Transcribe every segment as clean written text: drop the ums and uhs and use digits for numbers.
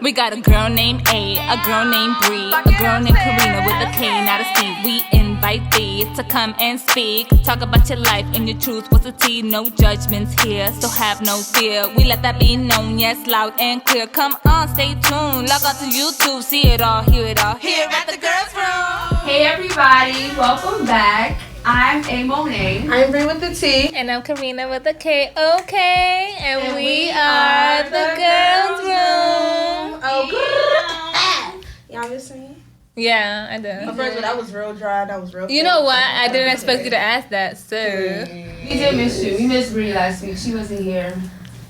We got a girl named A, a girl named Bree, a girl named Karina with a K, not a C. We invite thee to come and speak. Talk about your life and your truth. What's the tea? No judgments here, so have no fear. We let that be known, yes, loud and clear. Come on, stay tuned. Log on to YouTube, see it all, hear it all. Here at the Girls Room. Hey everybody, welcome back. I'm A Monet. I'm Bree with the T. And I'm Karina with a K, okay. And we are the Girls Room. Oh, y'all miss me? Yeah, I do. First, that was real dry. That was real. You know what? I didn't expect you to ask that, so. We did miss you. We missed Bree last week. She wasn't here.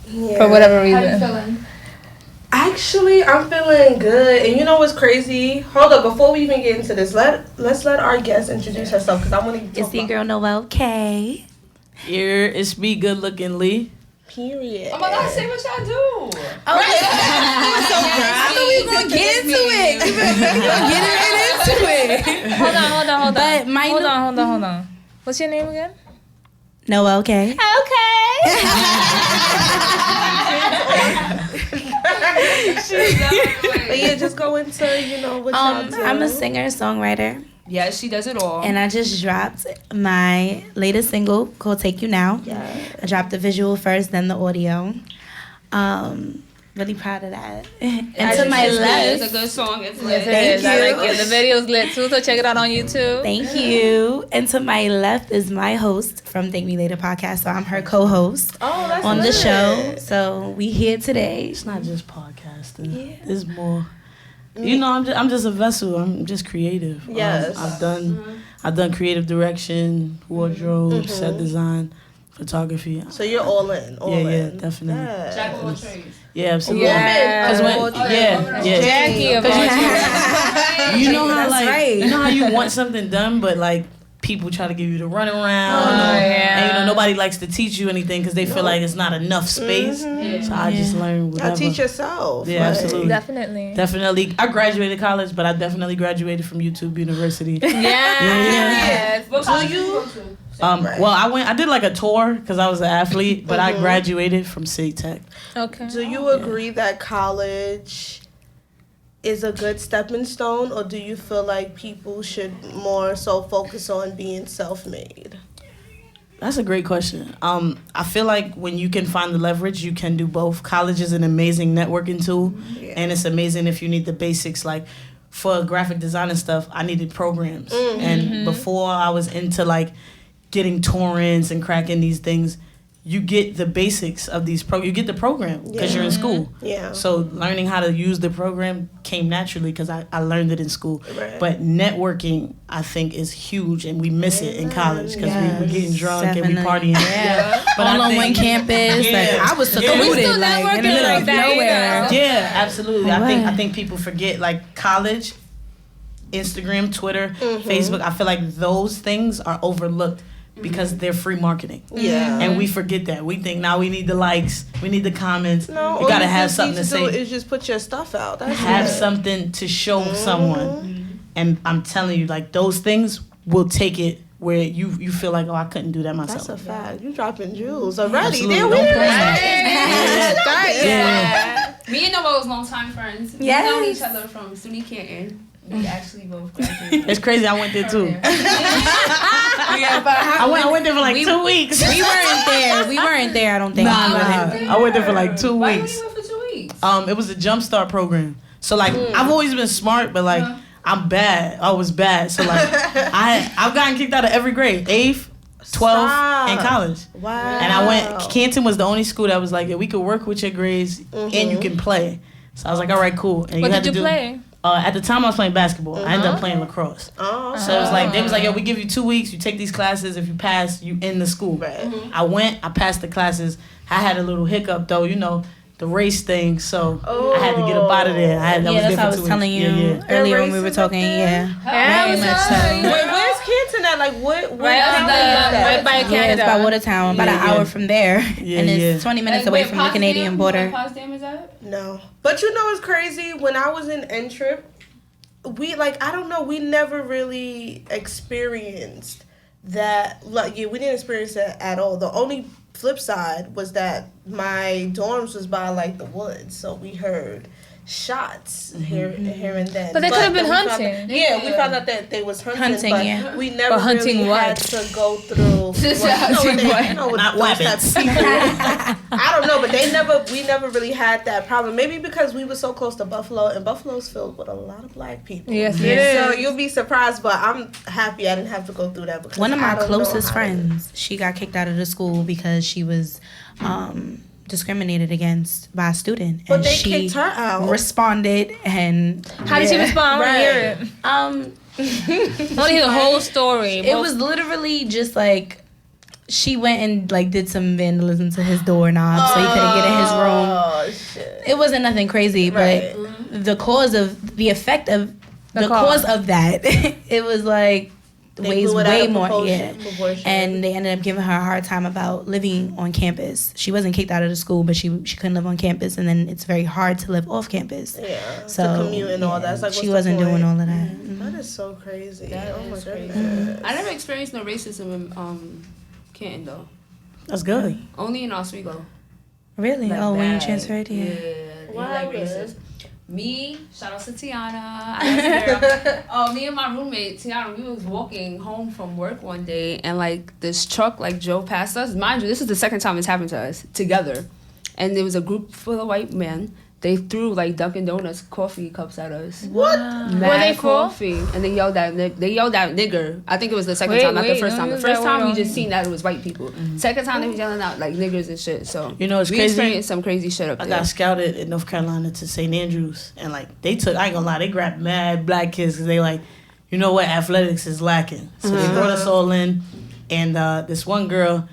Yeah. For whatever reason. How you feeling? Actually, I'm feeling good. And you know what's crazy? Hold up, before we even get into this, let's let our guest introduce herself because I want to. It's the girl Noelle Kay. Here, it's me, good looking Lee. Period. Oh my God, say what y'all do. Okay. So proud. I thought we were going to get into it. We were going to get right into it. Hold on. But Hold on. What's your name again? Noelle Kay. Okay. But yeah, just go into, what y'all do. I'm a singer, songwriter, Yes, she does it all. and I just dropped my latest single called Take You Now. Yeah. I dropped the visual first, then the audio. Really proud of that. And to my It's left, a good song. It's Yes, lit. it is. I you. like it. The video's lit too, so check it out on YouTube. thank you. And to my left is my host from Thank Me Later podcast. So I'm her co-host Oh, that's on the lit. show. So we here today. It's not just podcasting. Yeah. There's more. You know, I'm just a vessel. I'm just creative. Yes. I've done creative direction, wardrobe, set design, photography. So you're all in. All Yeah, in. definitely. Yeah. Jack of all trades. Yeah, absolutely. Yeah. Cause when, Jackie of all trades. you know how That's right. you know how you want something done, but like people try to give you the runaround, yeah. and nobody likes to teach you anything because they feel like it's not enough space. So I just learned whatever. Y'all teach yourself. Yeah, like- absolutely. Definitely. I graduated college, but I definitely graduated from YouTube University. Yes. What college did you go to? Well, I did like a tour because I was an athlete, but I graduated from City Tech. Okay. Do you agree that college is a good stepping stone, or do you feel like people should more so focus on being self-made? That's a great question. I feel like when you can find the leverage, you can do both. College is an amazing networking tool, and it's amazing if you need the basics. Like for graphic design and stuff, I needed programs, and before I was into like getting torrents and cracking these things, you get the basics of these you get the program because you're in school. Yeah. So learning how to use the program came naturally because I learned it in school. Right. But networking, I think, is huge, and we miss it in college because we're getting drunk and we Definitely. partying. Yeah. But All I on think- one campus. Yeah. Like I was Yeah. secluded, We still like in the networking middle like of that, nowhere. Yeah, absolutely. All I right. think people forget like college, Instagram, Twitter, Facebook. I feel like those things are overlooked because they're free marketing. Yeah. And we forget that. We think now we need the likes, we need the comments. No, you all gotta you have just something need to do say. is just put your stuff out. That's Have it. something to show someone. And I'm telling you, like those things will take it where you feel like, oh, I couldn't do that myself. That's a fact. You dropping jewels already. Absolutely. There we Don't go. play. Yeah. Me and Noelle was longtime friends. Yes. We known each other from SUNY Canton. We actually both graduated. It's crazy. I went there too. Yeah, but I went there for like 2 weeks. we weren't there. We weren't there. I don't think. I went there for like 2 Why you weeks. went for 2 weeks? It was a jumpstart program. So like I've always been smart, but like I'm bad. I was bad. So like I've gotten kicked out of every grade, 8th, 12th, and college. Wow. And I went. Canton was the only school that was like, yeah, we could work with your grades and you can play. So I was like, all right, cool. And What had did you to do, play? At the time, I was playing basketball. I ended up playing lacrosse. Oh. So it was like, they was like, yo, we give you 2 weeks. You take these classes. If you pass, you in the school. Right. I went. I passed the classes. I had a little hiccup though, the race thing. So I had to get up out of there. That was Yeah, that's there what I for was 2 telling weeks. you Yeah. earlier when we were Racism talking. up there? Yeah, very much so. Wait, where's Canton at? Like, what Right county is that? right by Yeah, it's Canada. by Watertown, about an Yeah, yeah. hour from there, Yeah, and it's yeah. 20 minutes away from the Canadian border. Potsdam is that? No. But it's crazy. When I was in N-Trip, we, I don't know, we never really experienced that. Like, we didn't experience that at all. The only flip side was that my dorms was by, the woods. So we heard shots here and then. But they could have been then we found hunting. out- yeah, we found out that they was hunting, but yeah. we never hunting really what? had to go through. Not weapons. I don't know, but we never really had that problem. Maybe because we were so close to Buffalo, and Buffalo's filled with a lot of black people. Yes, it is. So you'll be surprised, but I'm happy I didn't have to go through that. Because One of my I don't know closest how friends, she got kicked out of the school because she was discriminated against by a student. But and they she kicked her out. responded and How did she respond? I Right. want to hear it. I want to hear the whole story. it was literally just like she went and like did some vandalism to his doorknob so he couldn't get in his room. Oh shit! It wasn't nothing crazy, Right. but the cause of the effect of the cause. cause of that, it was like They weighs blew it out way of more. proportion. And they ended up giving her a hard time about living on campus. She wasn't kicked out of the school, but she couldn't live on campus, and then it's very hard to live off campus. Yeah, So to commute and all that. It's like, she what's the wasn't point? doing all of that. That is so crazy. That oh my is crazy. goodness. I never experienced no racism in Canton though. That's good. Only in Oswego. Really? Like when you bad. transferred here? Yeah. What Like happened? racist. Me, shout out to Tiana. I was me and my roommate Tiana, we was walking home from work one day, and like this truck like drove past us. Mind you, this is the second time it's happened to us together, and there was a group full of white men. They threw like Dunkin' Donuts coffee cups at us. What? Mad Were they full? coffee, and they yelled at nigger. I think it was the second Wait, time, not the wait, first don't time. The use first that time word we on just me. seen that it was white people. Second time they was yelling out like niggers and shit. So You know, it's we crazy. experienced some crazy shit up I there. got scouted in North Carolina to St. Andrews, and like they took, I ain't gonna lie, they grabbed mad black kids because they like, you know what, athletics is lacking. So they brought us all in, and this one girl,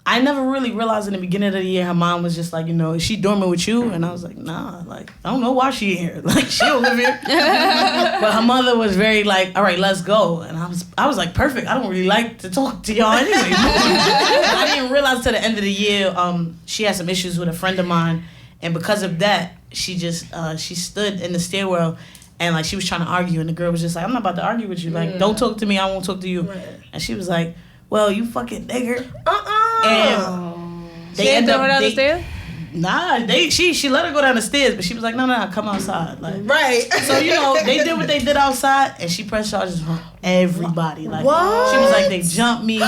I never really realized in the beginning of the year her mom was just like, you know, is she dormant with you? And I was like, nah, like I don't know why she here, like she don't live here. But her mother was very like, all right, let's go, and I was like, perfect. I don't really like to talk to y'all anyway. I didn't realize till the end of the year, she had some issues with a friend of mine, and because of that, she just she stood in the stairwell. And like she was trying to argue, and the girl was just like, "I'm not about to argue with you. Like, don't talk to me. I won't talk to you." Right. And she was like, "Well, you fucking nigger." Uh-uh. And She didn't throw her down the stairs? Nah, she let her go down the stairs, but she was like, "No, come outside." Like, Right. so you know, they did what they did outside, and she pressed charges on everybody. Like, What? she was like, "They jumped me."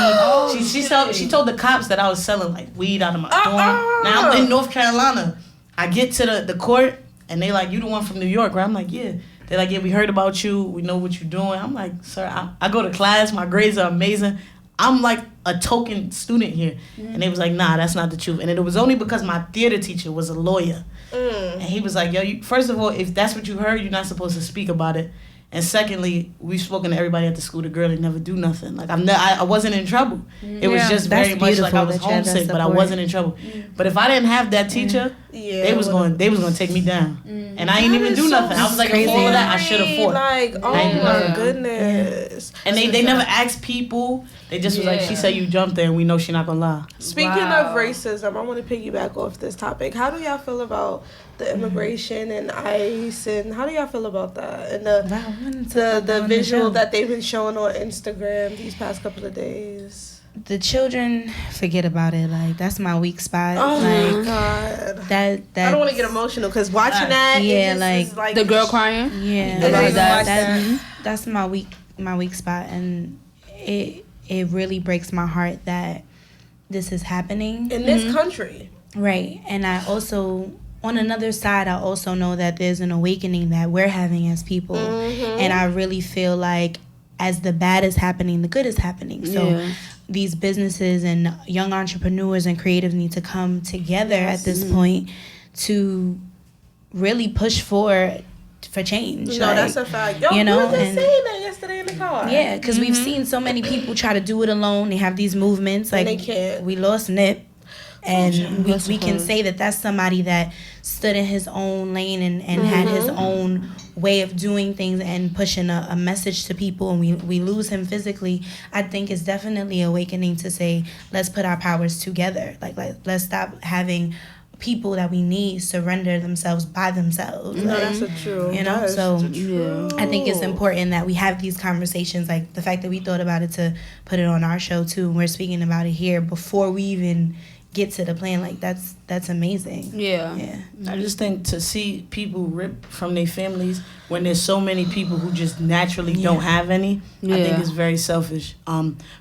She told the cops that I was selling like weed out of my dorm. Now I'm in North Carolina. I get to the court, and they like, "You the one from New York, right?" I'm like, "Yeah." They're like, "Yeah, we heard about you. We know what you're doing." I'm like, "Sir, I go to class. My grades are amazing. I'm like a token student here." And they was like, "Nah, that's not the truth." And it was only because my theater teacher was a lawyer. And he was like, "Yo, first of all, if that's what you heard, you're not supposed to speak about it. And secondly, we've spoken to everybody at the school. The girl didn't never do nothing. Like I wasn't in trouble. It was just That's very much like I was beautiful that you had that homesick, but I support. wasn't in trouble. But if I didn't have that teacher, Yeah. they was gonna take me down. And I ain't even do nothing. I was like, crazy. for all of that, I should have fought. Like, oh I ain't do my nothing. goodness. And they never asked people. They just was like, she said you jumped there, and we know she not gonna lie. Speaking of racism, I want to piggyback off this topic. How do y'all feel about the immigration and ICE, and how do y'all feel about that? And the visual that they've been showing on Instagram these past couple of days. The children, forget about it. Like that's my weak spot. Oh my like god. that. I don't want to get emotional because watching that, Yeah, it just like, is like The girl crying. Yeah, It like is like that's my weak spot, and it really breaks my heart that this is happening. in this country. Right. And I also, on another side, I also know that there's an awakening that we're having as people. And I really feel like as the bad is happening, the good is happening. So these businesses and young entrepreneurs and creatives need to come together at this point to really push for change. No, Like, that's a fact. Yo, you know, we were just and- saying that yesterday in the car. yeah, because we've seen so many people try to do it alone. They have these movements. Like, they can't. we lost Nip. And we can say that that's somebody that stood in his own lane and had his own way of doing things and pushing a message to people, and we lose him physically. I think it's definitely awakening to say, let's put our powers together. Like let's stop having people that we need surrender themselves by themselves. No, Like, that's a true. you know, that is so true. I think it's important that we have these conversations, like the fact that we thought about it to put it on our show too, and we're speaking about it here before we even get to the plan. Like that's amazing. Yeah. I just think to see people rip from their families when there's so many people who just naturally don't have any, I think it's very selfish.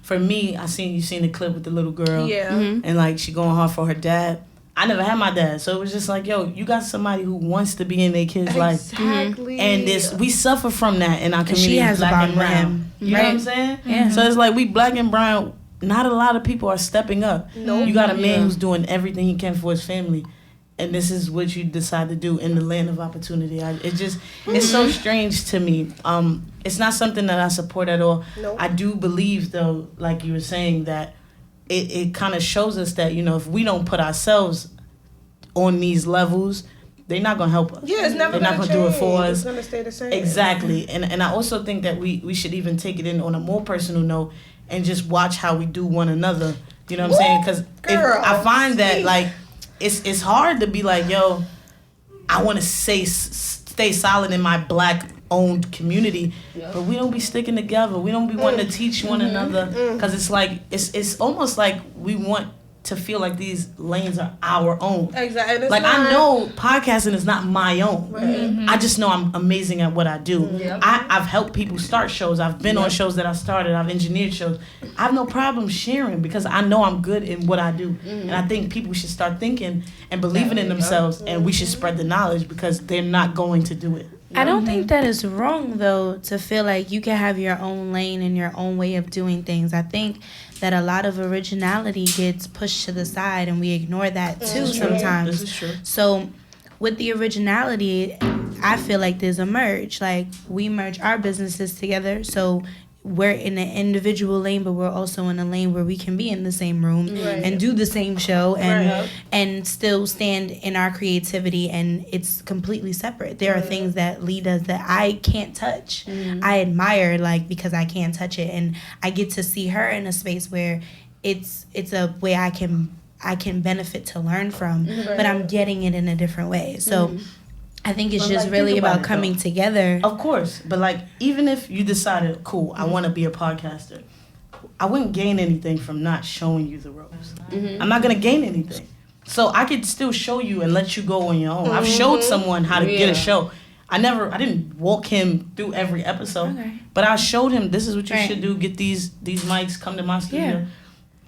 For me, you seen the clip with the little girl, and like she going hard for her dad. I never had my dad, so it was just like, yo, you got somebody who wants to be in their kid's life, and we suffer from that in our community. She has black and a bond with brown. him. You know what I'm saying? Yeah. So it's like we black and brown. Not a lot of people are stepping up. No, you got a man who's doing everything he can for his family, and this is what you decide to do in the land of opportunity. It's so strange to me. It's not something that I support at all. Nope. I do believe, though, like you were saying, that it kind of shows us that, you know, if we don't put ourselves on these levels, they're not gonna help us. Yeah, it's never they're not gonna do it for us. It's gonna stay the same. Exactly, and I also think that we should even take it in on a more personal note and just watch how we do one another. You know what I'm saying? Because I find that like it's hard to be like, yo, I want to stay solid in my black owned community, but we don't be sticking together. We don't be wanting to teach one another, because it's like it's almost like we want to feel like these lanes are our own. Exactly. Like, I know podcasting is not my own. Right. Mm-hmm. I just know I'm amazing at what I do. Mm-hmm. I've helped people start shows. I've been on shows that I started. I've engineered shows. I have no problem sharing because I know I'm good in what I do. Mm-hmm. And I think people should start thinking and believing in themselves, and we should spread the knowledge because they're not going to do it. I don't think that is wrong, though, to feel like you can have your own lane and your own way of doing things. I think that a lot of originality gets pushed to the side, and we ignore that, too, sometimes. This is true. So with the originality, I feel like there's a merge. Like, we merge our businesses together, so we're in an individual lane, but we're also in a lane where we can be in the same room and do the same show and still stand in our creativity, and it's completely separate. There are things that Lee does that I can't touch. I admire, like, because I can't touch it, and I get to see her in a space where it's a way I can benefit to learn from, but I'm getting it in a different way. So I think it's just really about coming together. Of course. But, like, even if you decided, cool, I want to be a podcaster, I wouldn't gain anything from not showing you the ropes. I'm not going to gain anything. So I could still show you and let you go on your own. I've showed someone how to get a show. I didn't walk him through every episode. But I showed him, this is what you should do. Get these mics, come to my studio.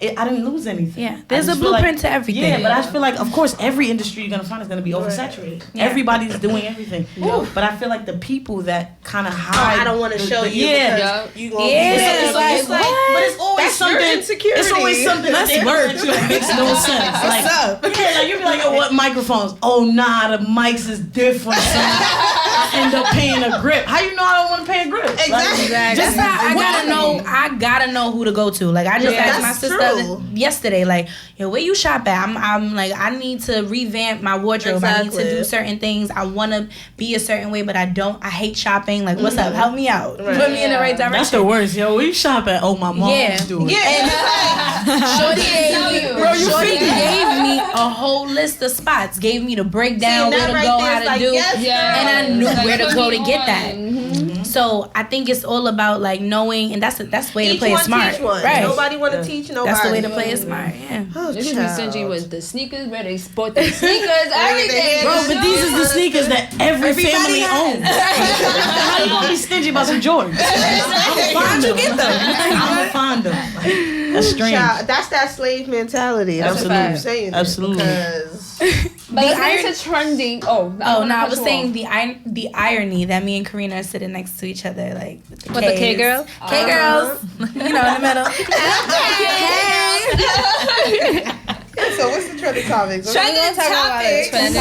I didn't lose anything. Yeah, there's a blueprint to everything. Yeah, but I feel like, of course, every industry you're going to find is going to be oversaturated. Yeah. Everybody's doing everything. But I feel like the people that kind of hide... I don't want to show you because you going to it's like, but it's always something... It's always something that they that makes no sense. What's up? Yeah, like, you be like, oh, what microphones? Oh, nah, the mics is different. So I end up paying a grip. How you know I don't want to pay a grip? Exactly. Just I gotta know who to go to. Like, I just asked my sister yesterday, like, yo, where you shop at? I'm like, I need to revamp my wardrobe. I need to do certain things. I want to be a certain way, but I hate shopping. Like, what's up? Help me out. Put me in the right direction. That's the worst, yo. Where you shop at? Oh, my mom's doing it. And Shorty gave me a whole list of spots. Gave me the breakdown, where to go, how to do. And I knew where to go to get that. So I think it's all about, like, knowing, and that's the way to play it smart. Right. Nobody want to teach nobody. That's the way to play it smart. Yeah. This is stingy with the sneakers, where they sport the sneakers, everything. Bro, but these is the sneakers that every family owns. How you gonna be stingy about some Jordans? How'd you get them? I'm gonna find them. Like, that's strange. That's that slave mentality. That's what I'm saying. Absolutely. But it's trending. I was saying the irony that me and Karina are sitting next to each other, like with the K girls. K girls, you know, in the middle. So what's the trending topics? Trending topics. Because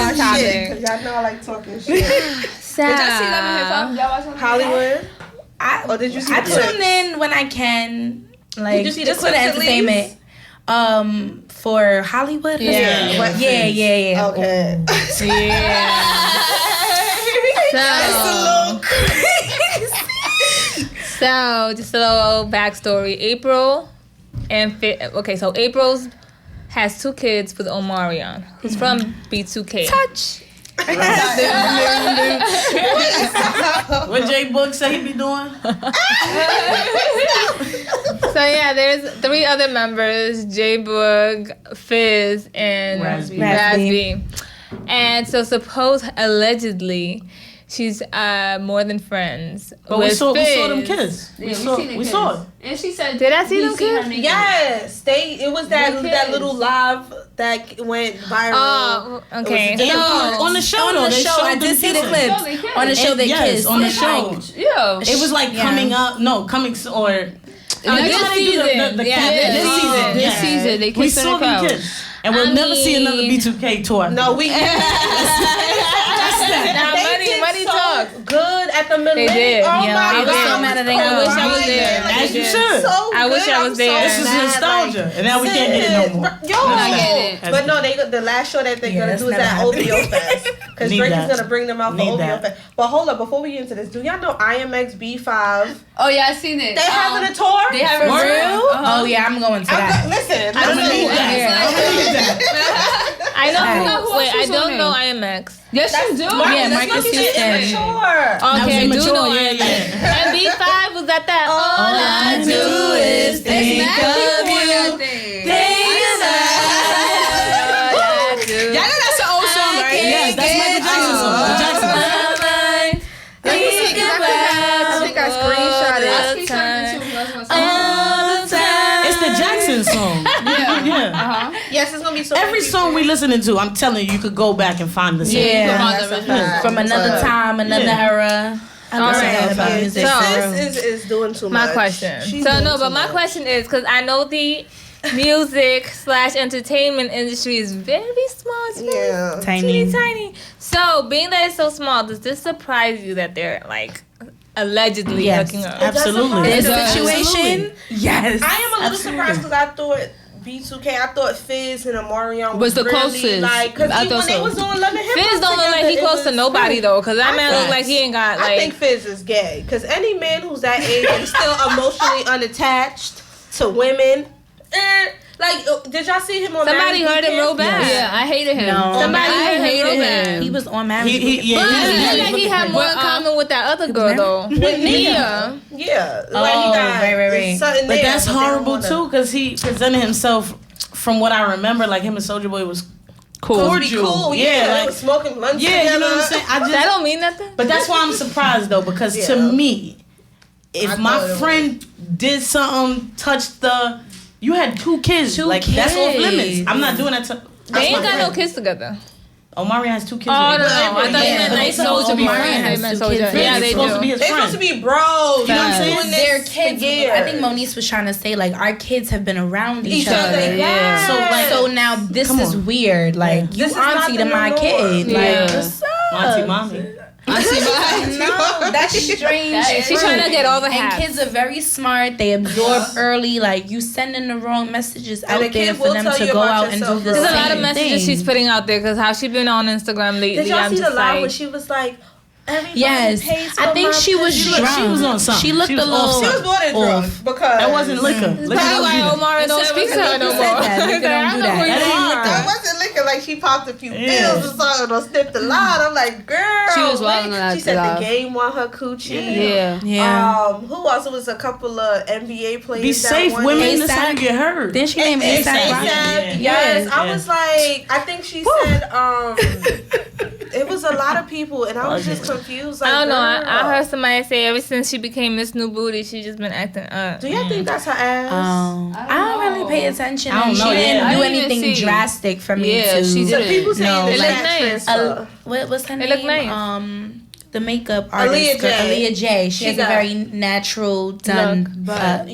y'all know I like talking shit. Did y'all see Love and Hip Hop? Hollywood? Did you see I tune in when I can, like, did you see just for the entertainment. For Hollywood? Yeah. Okay. So, just a little backstory. April's has 2 kids with Omarion, who's from B2K. Touch. What J Book say he be doing? So yeah, there's 3 other members: J Boog, Fizz, and Raspy. And so allegedly, she's more than friends. But we saw them kiss. We saw it. And she said, "Did I see them kiss?" Yes, it was that little live that went viral. Oh, okay. On the show, I did see the clips. On the show, they kissed. On the show. Yeah. It was like coming up. No, coming or. This season. This season, they kissed in the crowd. And we'll never see another B2K tour. No, we. Money talk. Good at the middle. They did. Oh my I was God. so mad at them. I wish I was there. As you should. I wish I was there. This is nostalgia, and now we can't get it no more. Yo, but no, the last show that they're gonna do is at OVO Fest, because Drake is gonna bring them out for OVO Fest. But hold up, before we get into this, do y'all know IMX B5? Oh yeah, I seen it. They having a tour. They have a For real? Oh yeah, I'm going to that. Listen, I don't know. I know. Wait, I don't know IMX. Yes, you do. Yeah, Marcus Houston. Okay, I do know IMX. And B5 was at that. All I do is think of you. Y'all know that's an old song, right? Yes, that's Michael Jackson's song. The Jackson. I think I screenshot it. It's the Jackson song. Yeah. Yes, it's gonna be so. Every song we listening to, I'm telling you, you could go back and find the song. Yeah, from another time, another era. I love that about music. This is doing too much. My question. My question is, because I know the music / entertainment industry is very small. It's very tiny. So, being that it's so small, does this surprise you that they're like allegedly hooking up? Absolutely. This situation, yes. I am a little surprised because I thought B2K, I thought Fizz and Omarion was the really, closest. Like, because when they was doing Love and Hip Hop Fizz don't look like he close to nobody though, because that man look like he ain't got like. I think Fizz is gay, because any man who's that age and still emotionally unattached to women, did y'all see him on? Somebody heard him real bad. Yeah, I hated him. No. Somebody heard him real bad. He was on Marriage. But I feel like he had more in common with that other girl though. With Nia. Yeah. Oh, right. But that's horrible too, because he presented himself, from what I remember, like him and Soulja Boy was cordial. Cool. Yeah, like smoking lunch together. you know what I'm saying? That don't mean nothing. But that's why I'm surprised though, because to me, if my friend did something, touched you had 2 kids. That's off limits. I'm not doing that to. They ain't got no kids together. Omari has 2 kids. Oh, no. I thought they supposed to be friends. Yeah, they supposed to be his friends. They're supposed to be bros. You know what I'm saying? Their kids. I think Moniece was trying to say, like, our kids have been around each other. Yeah. So now this is weird. Like, you auntie to my kid. Like, what's up? Auntie mommy. No, that's strange. She's trying to get all the hats. And kids are very smart. They absorb early. Like, you sending the wrong messages out there for them to go out and do the There's same a lot of messages she's putting out there, because how she been on Instagram lately. Did y'all see the live when she was like, yes, I think she was drunk. She was on something. She looked a little. She was more than drunk because that wasn't liquor. Probably why Omari don't speak to her no more. Don't do that. That wasn't liquor. Like, she popped a few pills or something or sniffed a lot. I'm like, girl. She was wilding that. She said the game won her coochie. Yeah. Who else? It was a couple of NBA players. Be safe, women in the side get hurt. Then she named ASAP. Yes, I was like, I think she said it was a lot of people, and I was just confused. Like, I don't know. I heard somebody say ever since she became Miss New Booty, she just been acting up. Do y'all think that's her ass? I don't really pay attention. I don't know. She didn't do I didn't anything see. drastic for me to. she So did. people saying It looked nice. What's her It name? looked nice. The makeup artist, Aaliyah J. She has a very natural done because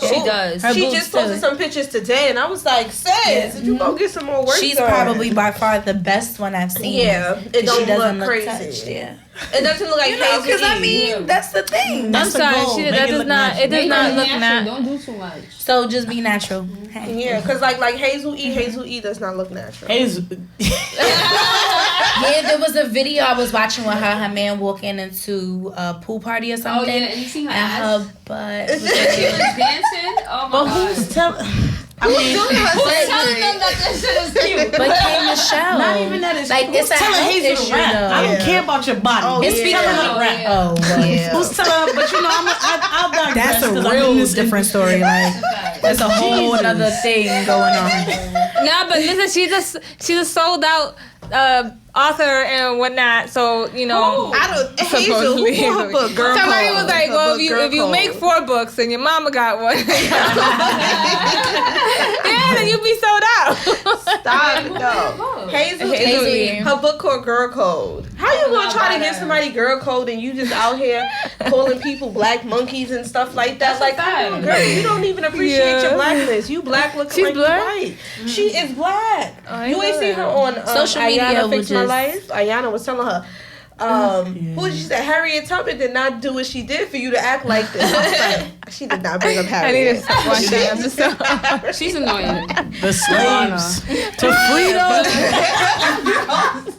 she does. She just posted some pictures today, and I was like, "Sis, if you go get some more work she's done." probably by far the best one I've seen. Yeah, it don't she doesn't look look crazy. touched, yeah. It doesn't look like Hazel. Because I mean, that's the thing. That's I'm sorry, the goal. that Make it does look not. natural. It does not look natural. Don't do too much. So just be natural. Hey. Yeah, because like Hazel E does not look natural. Yeah, there was a video I was watching with her man walking into a pool party or something. Oh yeah, and you see her and ass. her butt. She was dancing. Oh my But god. who's telling? I mean, Who's telling them that this shit is cute? But K Michelle. not even that it's like who's it's a telling health Hazel to issue rap? though. I don't care about your body. Oh, It's yeah. telling her to rap. Oh, well. Yeah. Who's telling her? But you know, I'll digress. That's a 'cause I'm real in this different story. Like there's a whole other thing going on. No, but listen, she's a sold out author and whatnot. So you know, I don't. Hazel, who bought her book? Girl somebody Code. was like, Her "Well, book, if Girl you Code. make 4 books and your mama got one, yeah, then you be sold out." Stop it, no. Hazel, Hazel. her book called Girl Code. How you gonna try to give somebody girl code and you just out here calling people black monkeys and stuff like that? Like, come on, girl, you don't even appreciate your blackness. You black looking She's like you black? white. She is black. I You ain't know seen her that. on Social media Ayana will Fix My just- Life. Ayana was telling her. Who did she say? Harriet Tubman did not do what she did for you to act like this. I was like, she did not bring up I need Harriet. to stop watching that episode. She's annoying. The slaves to freedom.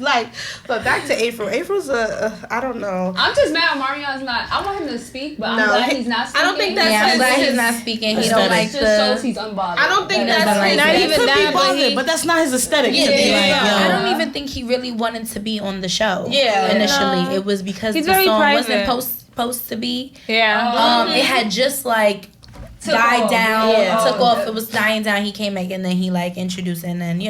Like, but back to April. April's I don't know. I'm just mad Marion's not. I want him to speak, but I'm No, glad he's not speaking. I don't think that's Yeah, I'm glad his- he's not speaking. He Aesthetic. don't like It just shows the. he's unbothered. I don't think He that's doesn't like his- that. Not He even could be that, but bothered, but that's not his aesthetic. Yeah, to be like, yeah. yo. I don't even think he really wanted to be on the show. Yeah. Initially, No. it was because He's the very song private. wasn't supposed to be. Yeah. It had just like died off. down, Yeah. took off. It was dying down. He came back and then he like introduced, and then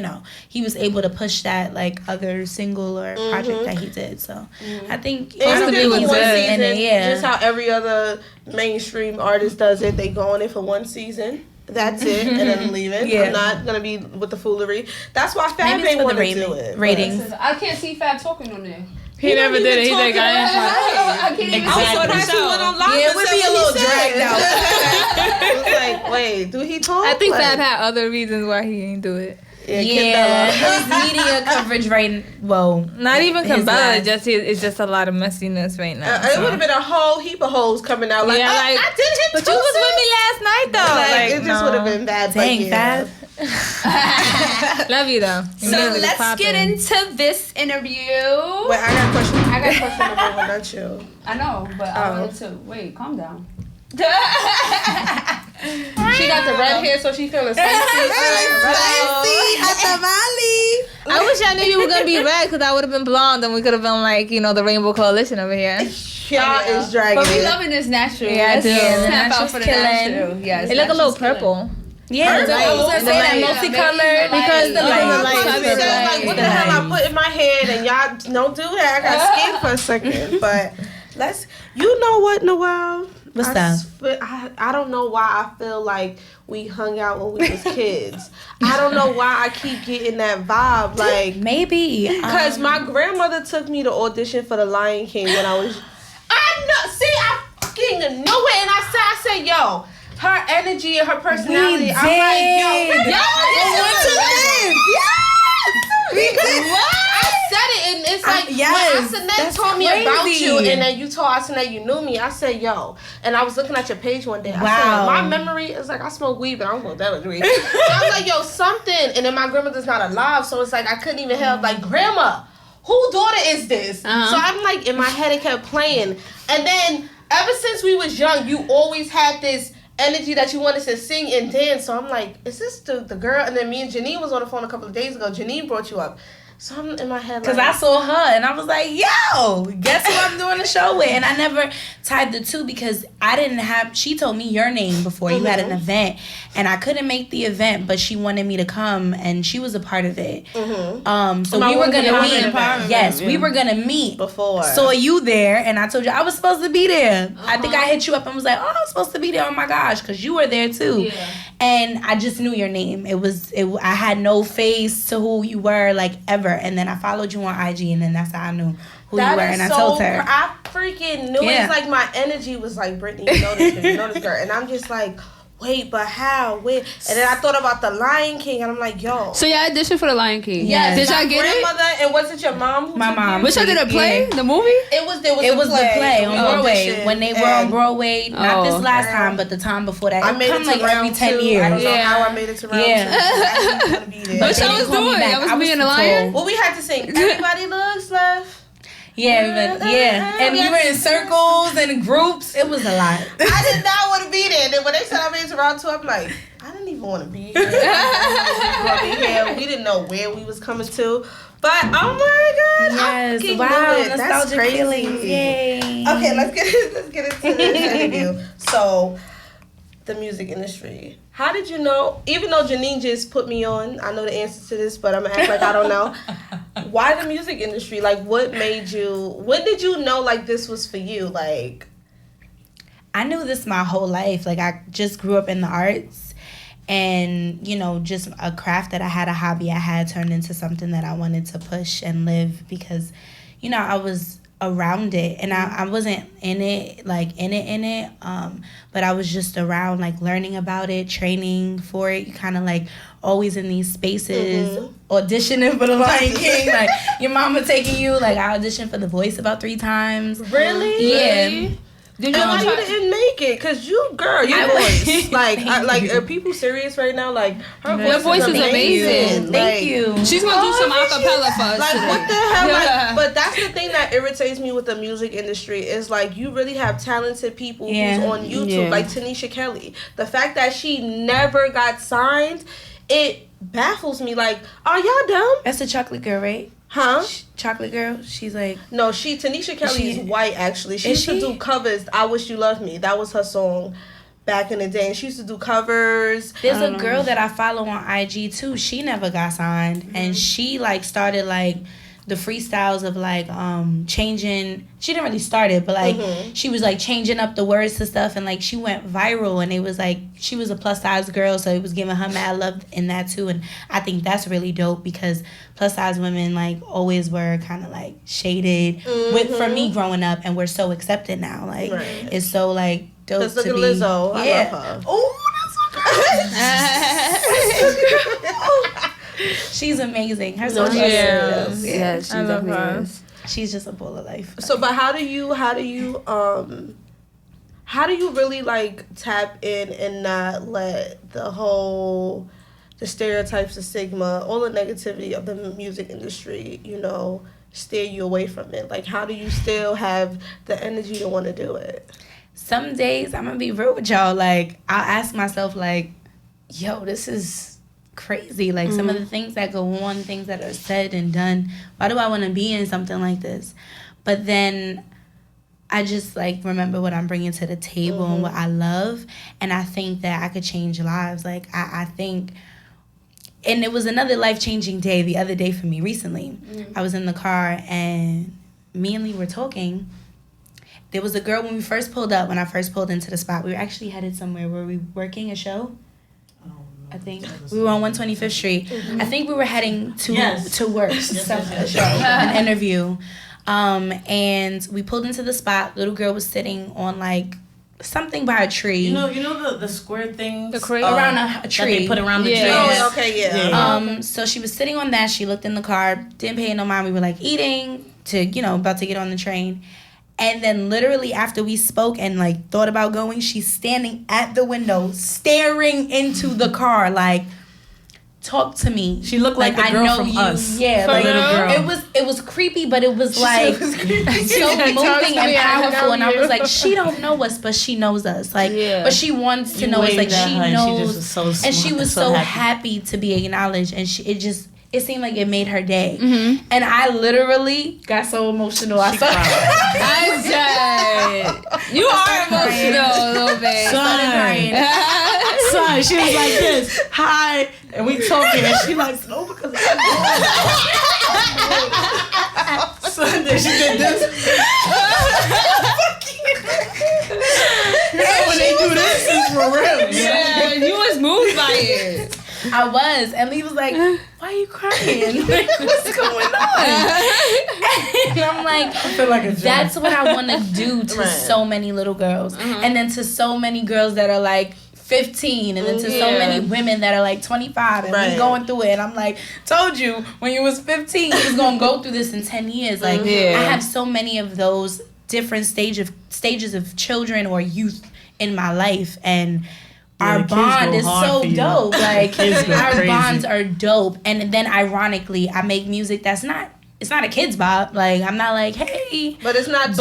he was able to push that like other single or project that he did. So I think It was Possibly good for was one good. season. And yeah. Just how every other mainstream artist does it. They go on it for one season. That's it, and then leave it. Yeah. I'm not gonna be with the foolery. That's why Fab maybe it's ain't for want the to do it. ratings. I can't see Fab talking on there. He never did it. He's like, I can't even Exactly. see But the he show. went on live Yeah, and we'd said be a what he little said. dragged out. It was like, wait, do he talk? I think like, Fab had other reasons why he didn't do it. Yeah, his media coverage right. Well, Not even his Cabela. last- It's just a lot of messiness right now. It so. would have been a whole heap of hoes coming out. Like, Yeah, like, I did hit But you was with me last night though. Like, it just would have been bad. but Dang, yeah. Fab. Love you though. So let's get into this interview. Wait, I got a question. I got a question number one, not you. I know, but I wanted to wait. Calm down. She got the red hair, so she feeling spicy. I wish I knew you were gonna be red because I would have been blonde and we could have been like the Rainbow Coalition over here. Y'all is dragging But we it. loving this natural. Yeah, I Let's do. snap The out natural's for the killing. natural. Yes, It look a little natural's killing. purple. Yeah, Right. I was gonna say that Yeah, multicolored maybe because the light. light. light. I Light. said, like, what the hell I put in my head, and y'all don't do that. I got scared for a second, but you know what, Noelle? What's that? I don't know why I feel like we hung out when we was kids. I don't know why I keep getting that vibe, like Maybe because my grandmother took me to audition for the Lion King when I was. I know. See, I fucking knew it, and I said, yo. Her energy and her personality. I'm like, yo, I said it, and it's like yes, when Asanet that's told me about crazy. you, and then you told Asanet you knew me. I said, yo, and I was looking at your page one day. I Wow. said, my memory is like I smoke weed, but I don't smoke that much weed. So I was like, yo, something, and then my grandmother's not alive, so it's like I couldn't even help. Like, grandma, whose daughter is this? So I'm like, in my head, it kept playing, and then ever since we was young, you always had this energy that you wanted to sing and dance. So I'm like, is this the girl? And then me and Janine was on the phone a couple of days ago. Janine brought you up. So I'm in my head because like, I saw her and I was like, yo, guess who I'm doing the show with? And I never tied the two because I didn't have. She told me your name before you had an event, and I couldn't make the event, but she wanted me to come, and she was a part of it. So we were gonna meet. Yes, we were gonna meet before. Saw you there, and I told you I was supposed to be there. I think I hit you up and was like, oh, I'm supposed to be there. Oh my gosh, because you were there too. Yeah. And I just knew your name. I had no face to who you were, like, ever. And then I followed you on IG, and then that's how I knew who you were. And I told her. I freaking knew. Yeah. It's like my energy was like, Brittany, you know this girl. And I'm just like, wait, but how? Wait. And then I thought about the Lion King, and I'm like, yo. So y'all auditioned for the Lion King. Yes. Did y'all My get it? grandmother, and was it your mom who My took mom. you? Which y'all did a play? Yeah. The movie? It was the play on Broadway auditioned, when they were on and Broadway. Not this last time, but the time before that. I It made come it to like every round 10 two. years. I don't know Yeah. how I made it to round Yeah. two. I was gonna be there. What they y'all didn't was call me doing? back. Y'all was I was being too a lion? tall. Well, we had to sing Everybody Looks Left. Yeah, and we were in circles and groups. It was a lot. I did not want to be there. Then when they said I made it to round two, I'm like, I didn't even want to be here. We didn't know where we was coming to. But, oh my God. Yes, wow, nostalgic feelings. Yay. Okay, let's get into this interview. So, the music industry. How did you know, even though Janine just put me on, I know the answer to this, but I'm going to act like I don't know. Why the music industry? Like, when did you know, like, this was for you? Like, I knew this my whole life. Like, I just grew up in the arts, and, you know, just a craft that I had, a hobby I had, turned into something that I wanted to push and live because, you know, I was around it, and I wasn't in it, but I was just around, like, learning about it, training for it. You kind of, like, always in these spaces, auditioning for the Lion King, like, your mama taking you, like, I auditioned for The Voice about 3 times. Really? Yeah. Really? Did you why you didn't make it? Cause your voice, are people serious right now? Like her voice is amazing. Thank you. She's gonna do some a cappella for us like today. what the hell? Like, but that's the thing that irritates me with the music industry is like you really have talented people who's on YouTube, like Tanisha Kelly. The fact that she never got signed, it baffles me. Like, are y'all dumb? That's the Chocolate Girl, right? Huh? Chocolate Girl? She's like... No, Tanisha Kelly is white, actually. She used to do covers. I Wish You Loved Me. That was her song back in the day. And she used to do covers. There's a girl that I follow on IG, too. She never got signed. Mm-hmm. And she, like, started, like, the freestyles of, like, changing... She didn't really start it, but, like, she was, like, changing up the words to stuff. And, like, she went viral. And it was, like, she was a plus-size girl, so it was giving her mad love in that, too. And I think that's really dope because plus-size women, like, always were kind of, like, shaded for me growing up. And we're so accepted now. Like, it's so, like, dope to be... Look at Lizzo. I love her. Oh, that's so she's amazing. Her social yeah, she definitely is. She's just a ball of life. So, but how do you really like tap in and not let the stereotypes, the stigma, all the negativity of the music industry, you know, steer you away from it? Like, how do you still have the energy to want to do it? Some days, I'm gonna be real with y'all. Like, I'll ask myself, like, yo, this is crazy. Like, some of the things that go on, things that are said and done, why do I want to be in something like this? But then I just, like, remember what I'm bringing to the table and what I love, and I think that I could change lives. Like, I think, and it was another life-changing day the other day for me recently. I was in the car, and me and Lee were talking. There was a girl when I first pulled into the spot. We were actually headed somewhere. Were we working a show? I think we were on 125th Street. I think we were heading to work, a show, an interview. And we pulled into the spot. Little girl was sitting on like something by a tree. You know the square things around a tree that they put around the tree. Oh, okay, yeah. So she was sitting on that. She looked in the car, didn't pay no mind. We were like eating about to get on the train. And then literally after we spoke and, like, thought about going, she's standing at the window, staring into the car, like, talk to me. She looked like the girl from Us. Yeah, like, little girl. It was creepy, but it was, like, so moving and powerful. And I was like, she don't know us, but she knows us. Like, but she wants to know us. Like, she knows. And she was so happy to be acknowledged. And it seemed like it made her day. And I literally got so emotional. I died. You are emotional a little bit. Son, she was like this. Hi. And we talking and she like, no, because son, then she did this. When they do this, it's for real. Yeah, you was moved by it. I was. And Lee was like, why are you crying? Like, what's going on? And I'm like, I feel like that's what I want to do to so many little girls. And then to so many girls that are like 15, and then to so many women that are like 25 and we going through it. And I'm like, told you, when you was 15, you was going to go through this in 10 years. Like, I have so many of those different stages of children or youth in my life, and our bond is so dope. Like, our bonds are dope. And then ironically, I make music that's not it's not a kid's bop. Like, I'm not like, hey. But it's not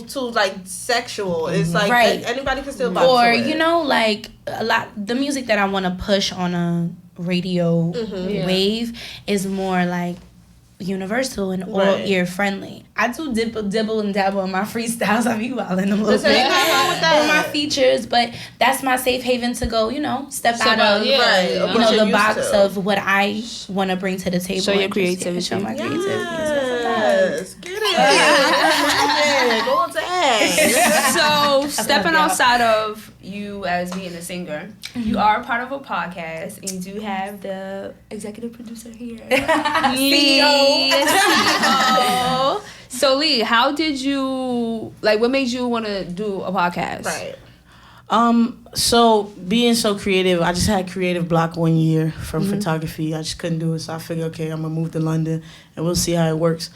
too like sexual. It's like anybody can still bop or to it. you know, like a lot the music that I want to push on a radio wave is more like universal and all ear friendly. I do dibble and dabble in my freestyles. I be wilding a little bit on my features, but that's my safe haven to go, you know, step out of the box of what I want to bring to the table. Show your creativity. Show my creativity. Yes. Get it. Go on to ask. So, stepping outside of you as being a singer, you are a part of a podcast, and you do have the executive producer here. CEO. So, Lee, how did you, like, what made you want to do a podcast? Right. So being so creative, I just had creative block 1 year from photography. I just couldn't do it, so I figured, okay, I'm gonna move to London, and we'll see how it works.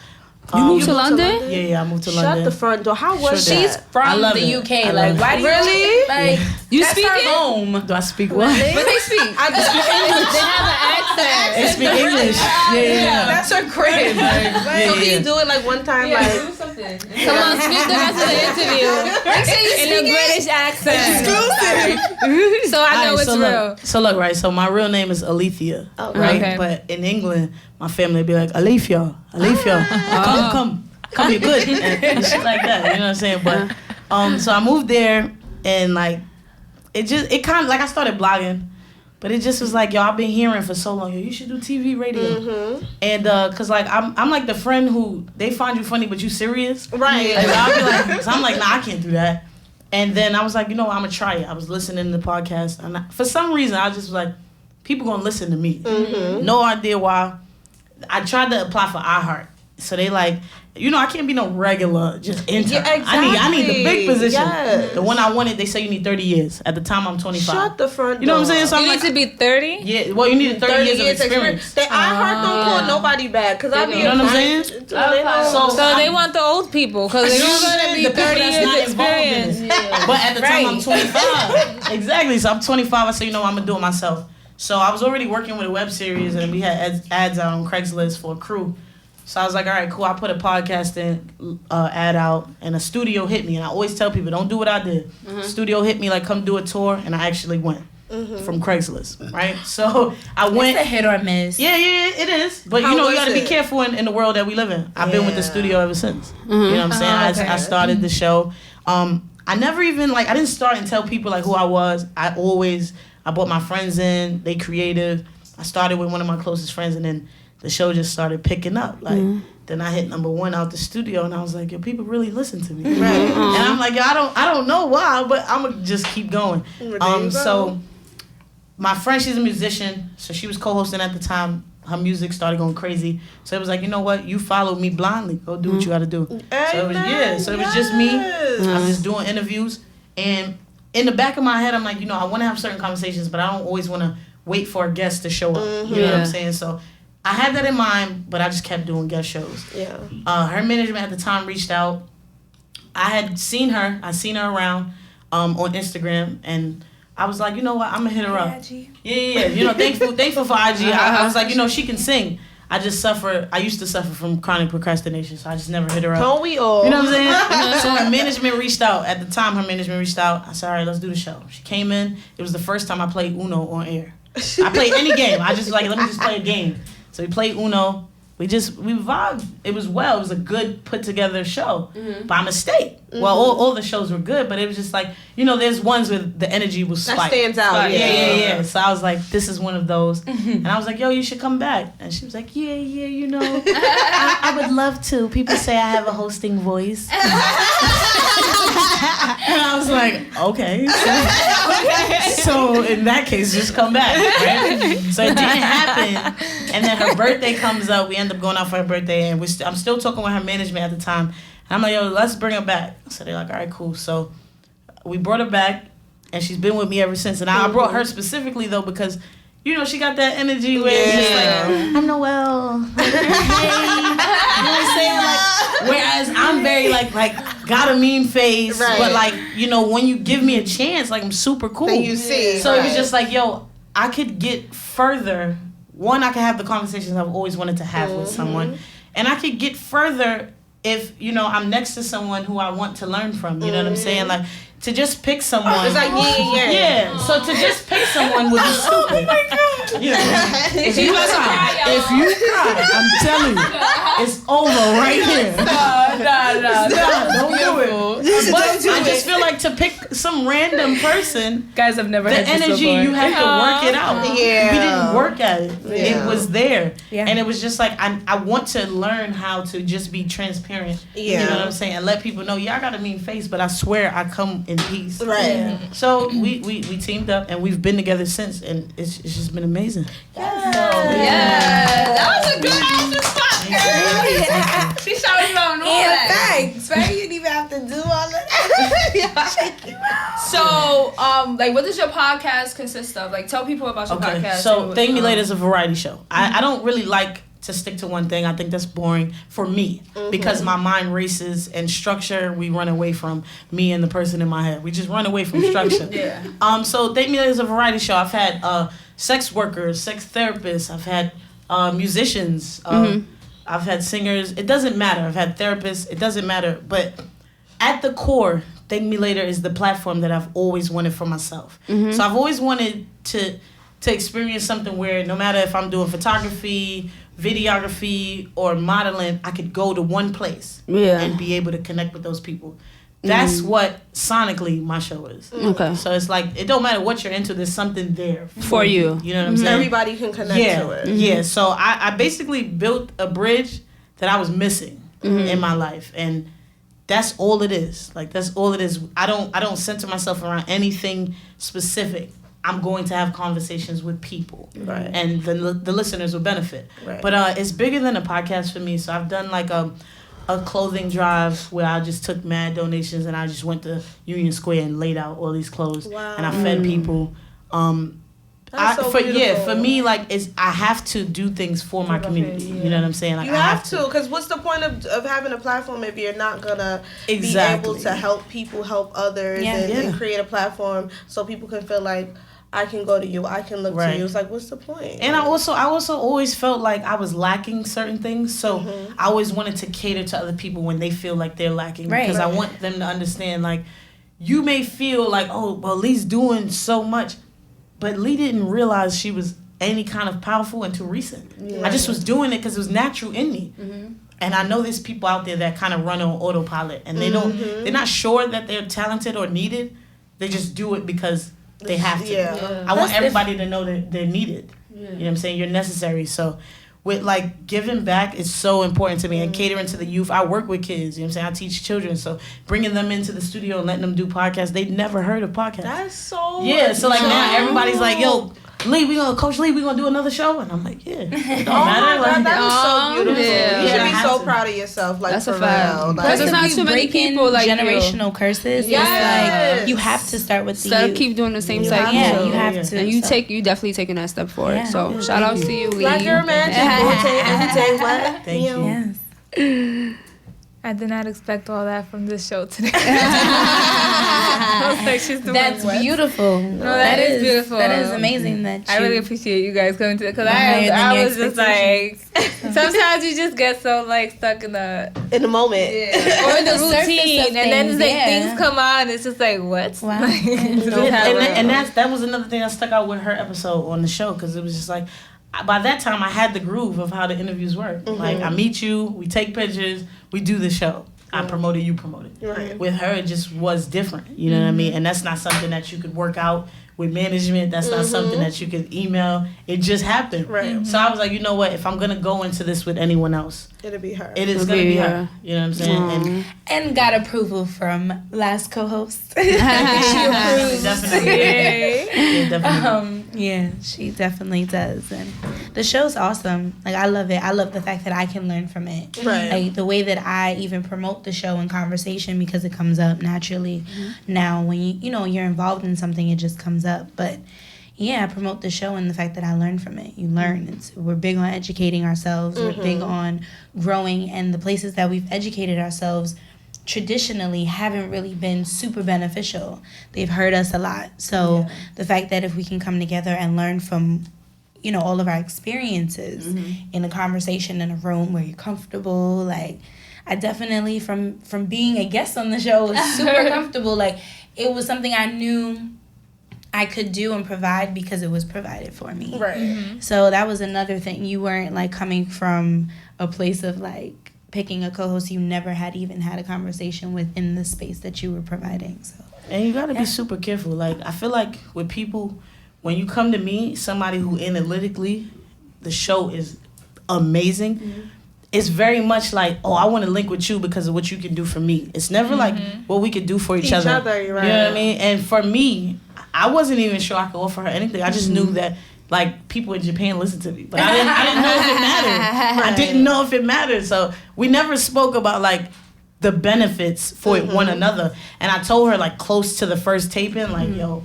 You moved to London? Yeah, I moved to London. Shut the front door. How was that? She's from the UK. Like, why do you really? Like, you that's speak her it? home. Do I speak what? But they speak. I speak English. They have an accent. They speak English. Yeah. That's her crib. So can you do it like one time? Yeah, Like, do something. Come on, speak the rest of the interview in a British accent. So I know it's real. So look, right. So my real name is Alethea, right? Okay. But in England, my family be like Alethea, come, you're good, and shit like that. You know what I'm saying? But so I moved there, and like it kind of like I started blogging. But it just was like, yo, I've been hearing for so long, yo, you should do TV, radio. And, cause like, I'm like the friend who, they find you funny, but you serious. right. Like, I'll be like, so I'm like, nah, I can't do that. And then I was like, you know what, I'm gonna try it. I was listening to the podcast, and for some reason, I just was like, people gonna listen to me. No idea why. I tried to apply for iHeart. So they like, you know, I can't be no regular just intern. Yeah, exactly. I need the big position. Yes. The one I wanted, they say you need 30 years. At the time, I'm 25. Shut the front door. You know what I'm saying? So I'm You like, need to be 30? yeah, well, you need 30 years of experience. They iHeart don't call nobody back because I be You know what I'm saying? So they want the old people because you're going to be the people 30 that's not years involved in experience. it. But at the time, I'm 25. Exactly. So I'm 25. I said, you know, I'm going to do it myself. So I was already working with a web series, and we had ads out on Craigslist for a crew. So I was like, all right, cool. I put a podcasting ad out, and a studio hit me. And I always tell people, don't do what I did. Studio hit me, like, come do a tour, and I actually went from Craigslist, right? So I went. It's a hit or miss. Yeah, it is. But, How you know, you was got to be it? careful in the world that we live in. I've been with the studio ever since. You know what I'm saying? I started the show. I never even, like, I didn't start and tell people, like, who I was. I brought my friends in. They creative. I started with one of my closest friends, and then the show just started picking up. Like, then I hit #1 out the studio, and I was like, yo, people really listen to me. Right. And I'm like, yo, I don't know why, but I'm going to just keep going. So my friend, she's a musician, so she was co-hosting at the time. Her music started going crazy. So it was like, you know what? You followed me blindly. Go do what you got to do. So it was just me. I'm just doing interviews. And in the back of my head, I'm like, you know, I want to have certain conversations, but I don't always want to wait for a guest to show up. You know what I'm saying? So I had that in mind, but I just kept doing guest shows. Yeah. Her management at the time reached out. I had seen her. I seen her around on Instagram, and I was like, you know what? I'm gonna hit her up. Yeah. You know, thankful for IG. I was like, you know, she can sing. I used to suffer from chronic procrastination, so I just never hit her up. Don't we all? You know what I'm saying? So her management reached out. At the time, her management reached out. I said, all right, let's do the show. She came in. It was the first time I played Uno on air. I played any game. I just like, let me just play a game. So we played Uno. We vibed. It was a good put together show. By mistake. Well, all the shows were good, but it was just like, you know, there's ones where the energy was spiked. That stands out. Yeah. So I was like, this is one of those. And I was like, yo, you should come back. And she was like, yeah, you know, I would love to. People say I have a hosting voice. And I was like, okay. So in that case, just come back, right? So it didn't happen. And then her birthday comes up. We end up going out for her birthday, and I'm still talking with her management at the time. And I'm like, yo, let's bring her back. So they're like, all right, cool. So we brought her back, and she's been with me ever since. And I brought her specifically, though, because, you know, she got that energy where it's just like, I'm Noelle. Hey. You know what I'm saying? Like, whereas I'm very, like got a mean face. Right. But, like, you know, when you give me a chance, like, I'm super cool. Then you see. So it was just like, yo, I could get further. One, I could have the conversations I've always wanted to have with someone. And I could get further if, I'm next to someone who I want to learn from. You know what I'm saying? Like, to just pick someone. It's like Yeah. So to just pick someone would be stupid. Oh my God. If you cry, I'm telling you, it's over right here. No, don't do it. But I just feel like to pick some random person, guys have never the had energy, you have to work it out. Yeah. We didn't work at it. Yeah. It was there. Yeah. And it was just like, I want to learn how to just be transparent. Yeah. You know what I'm saying? And let people know, I got a mean face, but I swear I come in peace. Right. So we teamed up and we've been together since, and it's just been amazing. That was a good ass response, girl. She shouted on all that. Thanks, right? You didn't even have to do all of that. So, what does your podcast consist of? Like, tell people about your podcast. So Thank Me Later is a variety show. I don't really like to stick to one thing. I think that's boring for me because my mind races and structure. We run away from me and the person in my head. We just run away from structure. So Thank Me Later is a variety show. I've had sex workers, sex therapists. I've had musicians. I've had singers. It doesn't matter. I've had therapists. It doesn't matter. But at the core, Thank Me Later is the platform that I've always wanted for myself. So I've always wanted to experience something where no matter if I'm doing photography, videography, or modeling, I could go to one place and be able to connect with those people. That's what sonically my show is. Okay. So it's like, it don't matter what you're into, there's something there For you. You know what I'm saying? Everybody can connect to it. Yeah. So I basically built a bridge that I was missing in my life. And that's all it is. Like, that's all it is. I don't center myself around anything specific. I'm going to have conversations with people, Right. and the listeners will benefit. Right. But it's bigger than a podcast for me. So I've done like a clothing drive where I just took mad donations and I just went to Union Square and laid out all these clothes and I fed people. That's so beautiful. For me, like, I have to do things for my community. You know what I'm saying? Like, You have to, because what's the point of having a platform if you're not gonna be able to help people, help others, and create a platform so people can feel like, I can go to you, I can look to you. It's like, what's the point? And I also always felt like I was lacking certain things, so I always wanted to cater to other people when they feel like they're lacking, because I want them to understand, like, you may feel like, oh, well, Lee's doing so much, but Lee didn't realize she was any kind of powerful until recent. I just was doing it because it was natural in me. And I know there's people out there that kind of run on autopilot, and they're not sure that they're talented or needed. They just do it because they have to. I want everybody to know that they're needed. You know what I'm saying? You're necessary. So with, like, giving back is so important to me, and catering to the youth. I work with kids, you know what I'm saying? I teach children, so bringing them into the studio and letting them do podcasts, they'd never heard of podcasts. That's so so like now everybody's like, yo, Lee, Coach Lee, we gonna do another show? And I'm like, yeah. It don't matter. God, that is so beautiful. Yeah. You should I be have so to. proud of yourself. Like, That's for a fact. real. Because there's not too many people like generational curses. Yes. It's like, you have to start with the Instead of youth. keep doing the same cycle. Yeah, you have to. And you definitely taking that step forward. Yeah. So shout outs to you, Lee. Black Girl Magic, every day, what? Thank you. Yes. I did not expect all that from this show today. I was like, she's doing That's what? beautiful. No, that is beautiful. That is amazing. That I really appreciate you guys coming to it, because I was just like, sometimes you just get so like stuck in the moment. or in the routine, and then it's like yeah. things come on. It's just like, what? Wow. Like, And that was another thing that stuck out with her episode on the show, because it was just like, by that time I had the groove of how the interviews work. Like, I meet you, we take pictures, we do the show. I promote it, you promote it. Right. With her, it just was different. You know what I mean? And that's not something that you could work out with management. That's not something that you could email. It just happened. Right. So I was like, you know what? If I'm gonna go into this with anyone else, It'll be her. it is gonna be her. You know what I'm saying? And got approval from last co-host. Definitely. Yeah, definitely. Yeah, she definitely does. And the show's awesome. Like, I love it. I love the fact that I can learn from it. Right. Like, the way that I even promote the show in conversation, because it comes up naturally. Now, when you're involved in something, it just comes up. But yeah, I promote the show and the fact that I learn from it. You learn. We're big on educating ourselves. We're big on growing, and the places that we've educated ourselves traditionally haven't really been super beneficial. They've hurt us a lot. So the fact that if we can come together and learn from you know, all of our experiences in a conversation in a room where you're comfortable. Like, I definitely, from being a guest on the show, was super comfortable. Like, it was something I knew I could do and provide because it was provided for me. Right. So that was another thing. You weren't, like, coming from a place of, like, picking a co-host you never had even had a conversation with in the space that you were providing. So. And you got to be super careful. Like, I feel like with people, when you come to me, somebody who analytically, the show is amazing, it's very much like, oh, I want to link with you because of what you can do for me. It's never like what we could do for each other. Right. You know what I mean? And for me, I wasn't even sure I could offer her anything. I just knew that, like, people in Japan listened to me. But I didn't know if it mattered. I didn't know if it mattered. So we never spoke about, like, the benefits for one another. And I told her, like, close to the first taping, like, yo,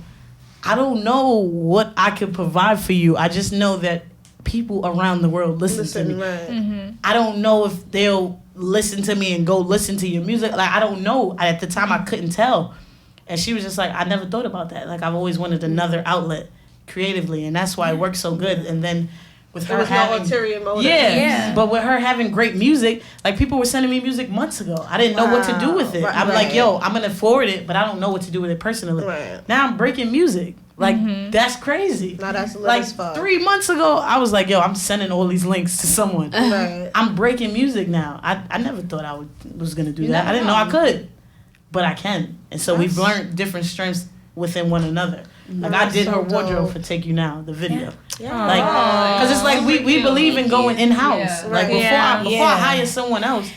I don't know what I could provide for you. I just know that people around the world listen to me. Right. I don't know if they'll listen to me and go listen to your music. Like, I don't know. At the time, I couldn't tell. And she was just like, I never thought about that. Like, I've always wanted another outlet creatively. And that's why it works so good. And then with her having... no ulterior motive. Yeah. But with her having great music, like, people were sending me music months ago. I didn't know what to do with it. I'm like, yo, I'm going to forward it, but I don't know what to do with it personally. Right. Now I'm breaking music. Like, that's crazy. Now that's like, as fuck. 3 months ago, I was like, yo, I'm sending all these links to someone. Right. I'm breaking music now. I never thought I was going to do that. I didn't know I could. But I can. And so we've learned different strengths within one another. Like, I did her wardrobe for Take You Now, the video. Yeah. Like, because it's like we believe in going in-house. Yeah. Like, before I hire someone else,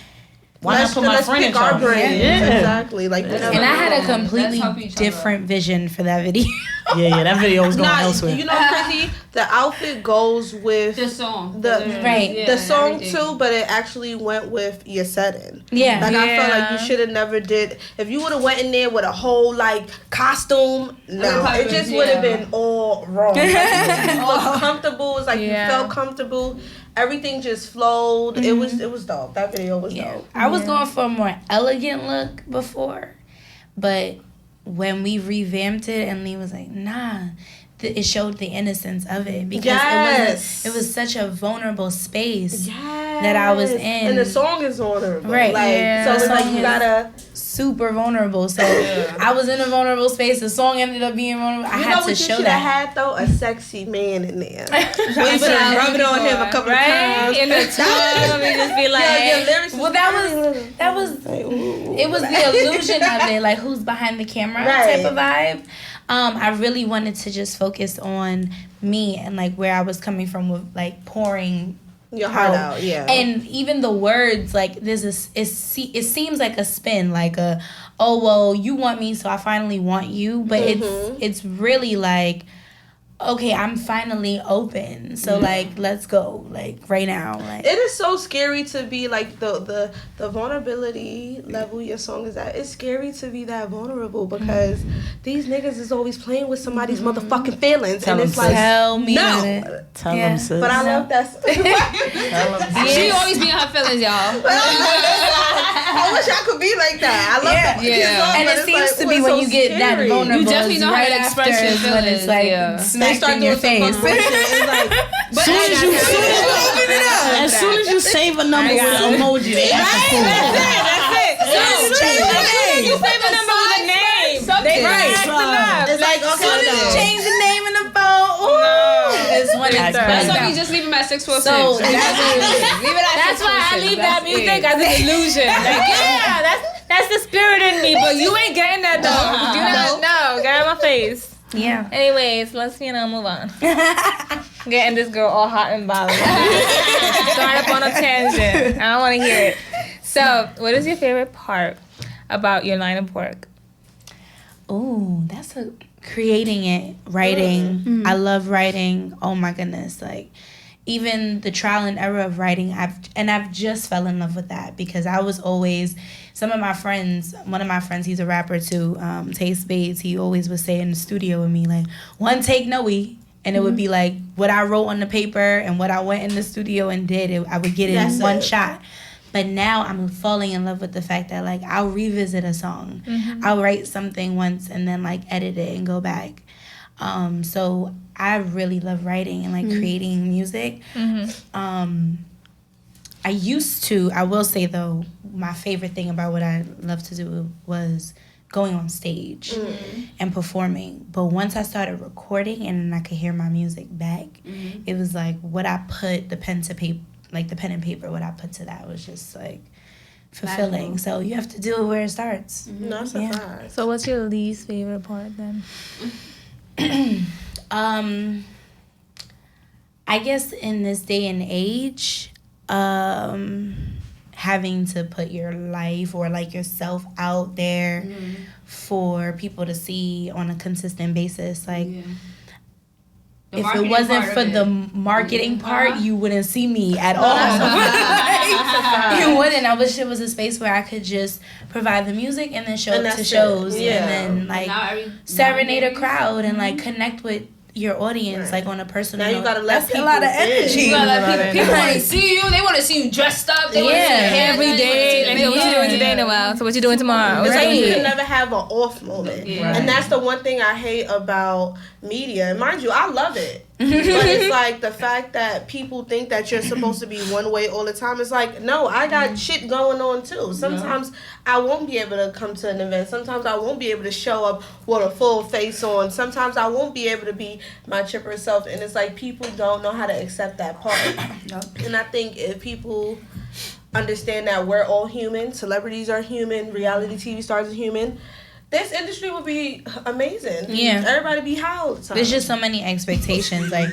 why not put my friend in charge? Exactly. Like, and I had a completely different vision for that video. Yeah, that video was going elsewhere. You know what's crazy? The outfit goes with the song. The song too, but it actually went with your setting. Yeah. Like, I felt like you should have never did. If you would have went in there with a whole, like, costume, no. It just would have been all wrong. Like, you looked comfortable. It's like you felt comfortable. Everything just flowed. It was dope. That video was dope. I was going for a more elegant look before, but when we revamped it and Lee was like, nah, it showed the innocence of it because it was such a vulnerable space that I was in. And the song is vulnerable. Right. Like, so it's like you gotta... super vulnerable. So I was in a vulnerable space. The song ended up being vulnerable. I had to show that. You know what you should have had, though? A sexy man in there. We should have rubbed it on him a couple of times. In the tub, and just be like... Well, that was... It was the illusion of it. Like, who's behind the camera type of vibe. I really wanted to just focus on me and, like, where I was coming from with, like, pouring your heart out, and even the words, like, it seems like a spin, like oh well, you want me, so I finally want you, but it's really like, okay, I'm finally open, so like, let's go, like, right now. Like, it is so scary to be like the vulnerability level your song is at. It's scary to be that vulnerable because these niggas is always playing with somebody's motherfucking feelings, and it's like, tell me tell them, sis. But I love that. She always be in her feelings, y'all. I wish I could be like that. I love that. Yeah. And it seems to be when you get that vulnerable, you definitely know right how to express your feelings. When it's like smacked in your face. As soon as you save a number with an emoji, they act a fool. That's it. You save a number with a name. It's like, okay, change the name in the phone. That's why we just leave him at 646. So leave it at that's why I leave that music as an illusion. Like, that's the spirit in me, but you ain't getting that though. Do not, no, get out of my face. Yeah. Anyways, let's move on. Getting this girl all hot and bothered. Start up on a tangent. I don't want to hear it. So, what is your favorite part about your line of work? Oh, that's creating it, writing. I love writing. Oh my goodness, like, even the trial and error of writing, I've just fell in love with that because I was always, one of my friends, he's a rapper too, Tay Spades, he always would say in the studio with me, like, one take Noe, and it would be like what I wrote on the paper and what I went in the studio and did, I would get it in one shot. But now I'm falling in love with the fact that, like, I'll revisit a song. I'll write something once and then, like, edit it and go back. So I really love writing and like creating music. I will say though, my favorite thing about what I love to do was going on stage and performing. But once I started recording and I could hear my music back, it was like what I put the pen and paper, what I put to that was just like fulfilling. So you have to do it where it starts. No, that's a fact. So what's your least favorite part then? I guess in this day and age, having to put your life or like yourself out there for people to see on a consistent basis, like if it wasn't for the marketing part, you wouldn't see me at all. You wouldn't. I wish it was a space where I could just provide the music and then show up to shows and then like serenade a crowd and like connect with your audience like on a personal note. Now you gotta let people a lot of energy. You gotta let people want to see you. They want to see you dressed up. They want to see you every day. Like, so what you doing today, Noelle? So what you doing tomorrow? It's like you can never have an off moment. And that's the one thing I hate about media. And mind you, I love it. But it's like the fact that people think that you're supposed to be one way all the time. It's like, no, I got shit going on too. Sometimes I won't be able to come to an event. Sometimes I won't be able to show up with a full face on. Sometimes I won't be able to be my chipper self. And it's like people don't know how to accept that part. And I think if people understand that we're all human, celebrities are human, reality TV stars are human, this industry would be amazing. Yeah. Everybody be high all the time. There's just so many expectations. Like,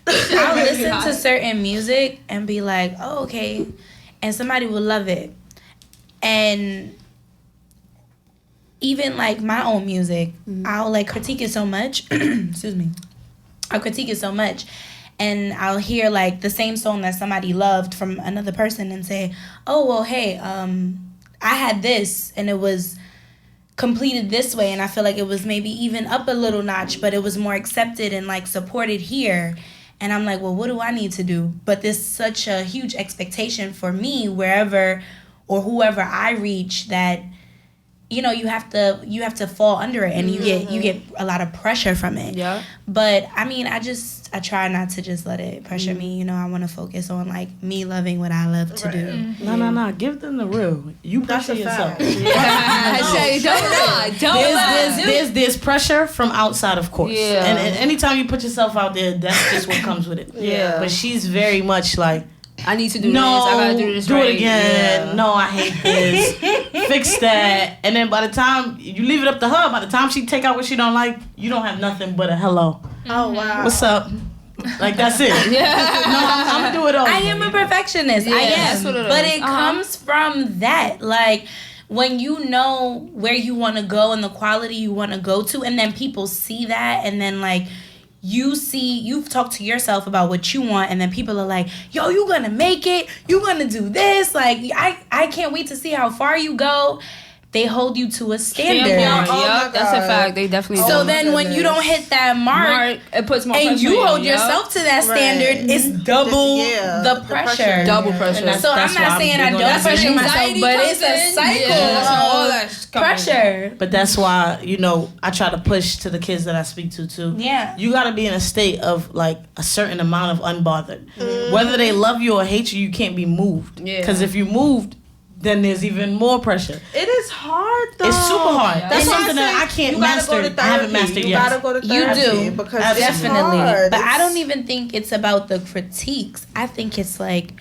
I'll listen to certain music and be like, oh, okay. And somebody will love it. And even, like, my own music, I'll, like, critique it so much. Excuse me. I'll critique it so much. And I'll hear, like, the same song that somebody loved from another person and say, oh, well, hey, I had this, and it was completed this way, and I feel like it was maybe even up a little notch, but it was more accepted and like supported here. And I'm like, well, what do I need to do? But there's such a huge expectation for me wherever or whoever I reach that, you know, you have to fall under it, and you get a lot of pressure from it. Yeah. But I mean, I try not to just let it pressure me. You know, I want to focus on like me loving what I love to do. No. Give them the real. You pressure yourself. There's pressure from outside, of course. Yeah. And anytime you put yourself out there, that's just what comes with it. Yeah. But she's very much like, I need to do this. I gotta do this. Do it again. Yeah. No, I hate this. Fix that. And then by the time you leave it up to her, by the time she take out what she don't like, you don't have nothing but a hello. Oh wow. What's up? Like that's it. Yeah. No, I'm gonna do it all. I am a perfectionist. I am. That's what it is. But it comes from that. Like when you know where you want to go and the quality you want to go to, and then people see that, and then like you've talked to yourself about what you want, and then people are like, yo, you gonna make it, you gonna do this, like I can't wait to see how far you go. They hold you to a standard. That's a fact. They definitely do. So then when you don't hit that mark, it puts more pressure. And you hold yourself to that standard, it's double the pressure. Double pressure. So I'm not saying I don't pressure myself, but it's a cycle of pressure. But that's why, you know, I try to push to the kids that I speak to too. Yeah. You gotta be in a state of like a certain amount of unbothered. Whether they love you or hate you, you can't be moved. Yeah. Because if you moved, then there's even more pressure. It is hard though. It's super hard. Yeah. That's something that I can't master. I haven't mastered yet. You gotta go to therapy. You do. Because definitely. It's hard. But I don't even think it's about the critiques. I think it's like,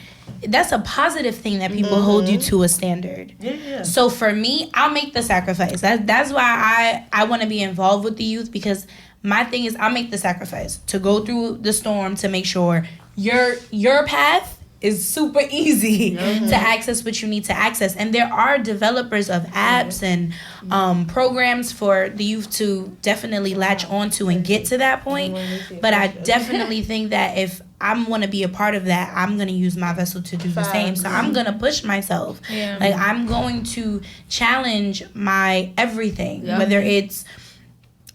that's a positive thing that people hold you to a standard. Yeah. So for me, I'll make the sacrifice. That's why I want to be involved with the youth, because my thing is I'll make the sacrifice to go through the storm to make sure your path is super easy to access what you need to access. And there are developers of apps and programs for the youth to definitely latch onto and get to that point. But I definitely think that if I'm want to be a part of that, I'm going to use my vessel to do the same. So I'm going to push myself. Yeah. Like I'm going to challenge my everything, whether it's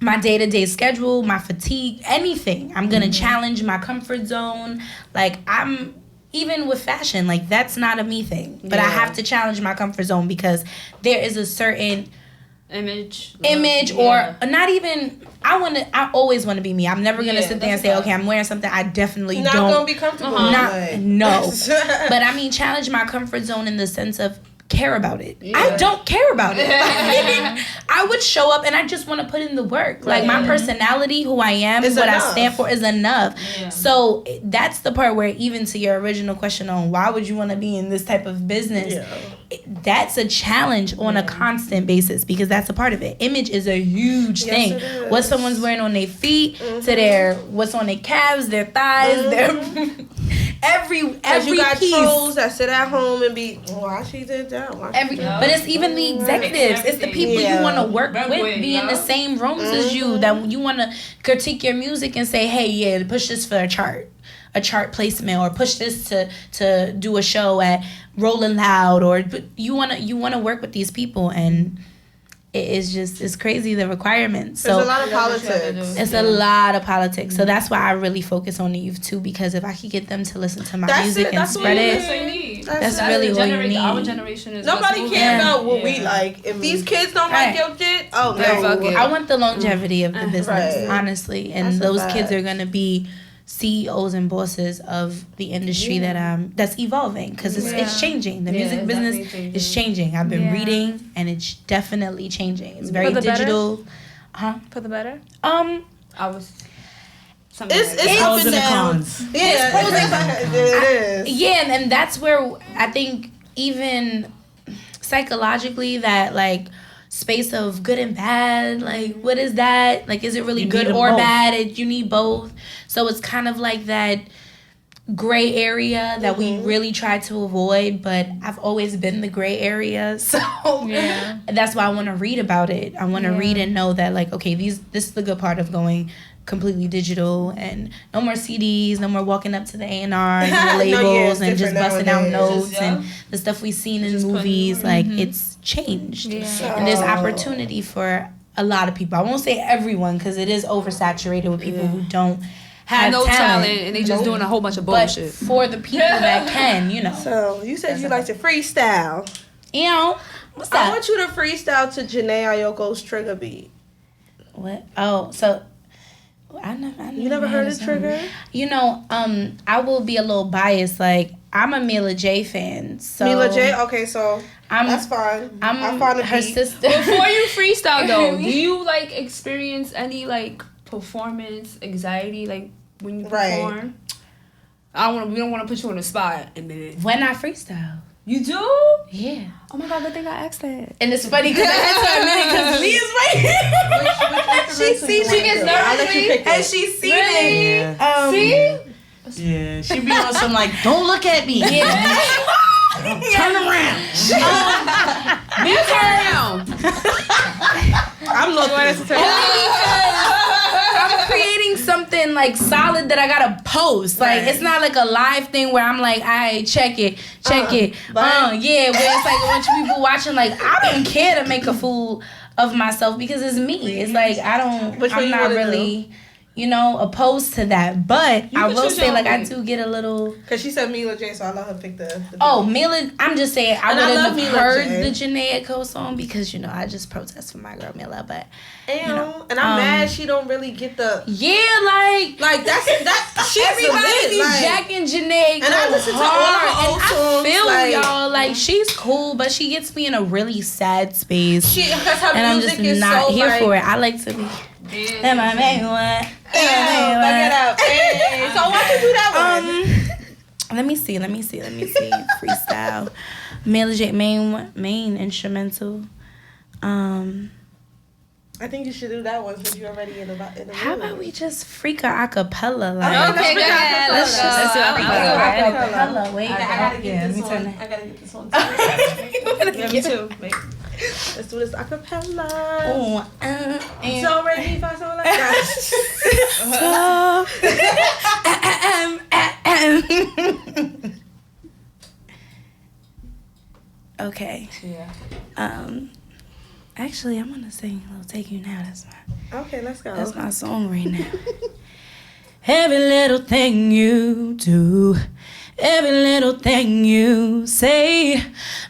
my day-to-day schedule, my fatigue, anything. I'm going to challenge my comfort zone. Like even with fashion, like that's not a me thing, but I have to challenge my comfort zone because there is a certain image, or not even. I always want to be me. I'm never gonna sit there and say, okay, I'm wearing something I definitely not don't. Gonna be comfortable. No. But I mean, challenge my comfort zone in the sense of care about it. I don't care about it. I would show up and I just want to put in the work. Like my personality, who I am, what enough. I stand for is enough. Yeah. So that's the part where, even to your original question on why would you want to be in this type of business, that's a challenge on a constant basis, because that's a part of it. Image is a huge thing. What someone's wearing on their feet to what's on their calves, their thighs, their every you got piece. Trolls that sit at home and be why she did that. But it's even the executives. It's the people you want to work with, be in the same rooms as you, that you want to critique your music and say, hey, push this for a chart placement, or push this to do a show at Rolling Loud, or you want to work with these people, and it's crazy, the requirements. So there's a lot of politics. It's a lot of politics. So that's why I really focus on the youth too, because if I could get them to listen to my music and spread it, that's really what you need. Our generation is nobody cares about what we like. If these kids don't like your shit, I want the longevity of the business, honestly, and those kids are gonna be CEOs and bosses of the industry that's evolving, because it's changing. The music business is changing. I've been reading, and it's definitely changing. It's very digital. For the better? I was. It's pros and cons. Yeah, pros and cons. It is. Yeah, and that's where I think even psychologically that space of good and bad, what is that? Is it really good or bad? You need both. So it's kind of like that gray area that we really try to avoid, but I've always been the gray area. So that's why I want to read about it. I want to read and know that okay, this is the good part of going completely digital, and no more CDs, no more walking up to the A&R and the labels and just busting out notes and the stuff we've seen in movies. It's changed, and there's opportunity for a lot of people. I won't say everyone, because it is oversaturated with people who don't have no talent and they just doing a whole bunch of bullshit. But for the people that can, So you said you like to freestyle. What's that? I want you to freestyle to Jhené Aiko's Trigger beat. What? Oh, so I never heard of Trigger? I will be a little biased. I'm a Mila J fan. So Mila J? Okay, so that's fine. I'm fond of her sister. Before you freestyle though, do you experience any performance anxiety when you perform? We don't want to put you on the spot. And then when I freestyle. You do? Yeah. Oh my God, good thing I asked that. And it's funny because I had to admit it, because Leah's right here. She gets nervous and she's seen it. See? Yeah, she be on some don't look at me. Yeah. Turn around. You turn around. I'm looking. I'm creating something solid that I gotta post. It's not a live thing where I'm alright, check it. Where it's a bunch of people watching. I don't care to make a fool of myself, because it's me. It's I'm not really opposed to that. But I will say I do get a little. Because she said Mila J, so I let her pick the Mila. I'm just saying I wouldn't have heard the Jhené Aiko song, because I just protest for my girl Mila, but. And I'm mad she don't really get the that's she's everybody be jacking Jhené Aiko, and I listen to all her old songs, I feel y'all she's cool, but she gets me in a really sad space, because her and music I'm just not so here for it. I like to be and my main one. Fuck it up. Hey. So why you do that one? Let me see. Freestyle. Mila J main instrumental. I think you should do that one since you're already in the mood. How about we just freak a cappella? Okay, go ahead. Let's do a cappella. Wait, I gotta get this one. I gotta get this one too. Yeah, me too. Wait. Let's do this a cappella. Oh, it's already fast, so okay. Yeah. Actually, I'm gonna sing a little "Take You Now." Okay, let's go. That's my song right now. Every little thing you do Every little thing you say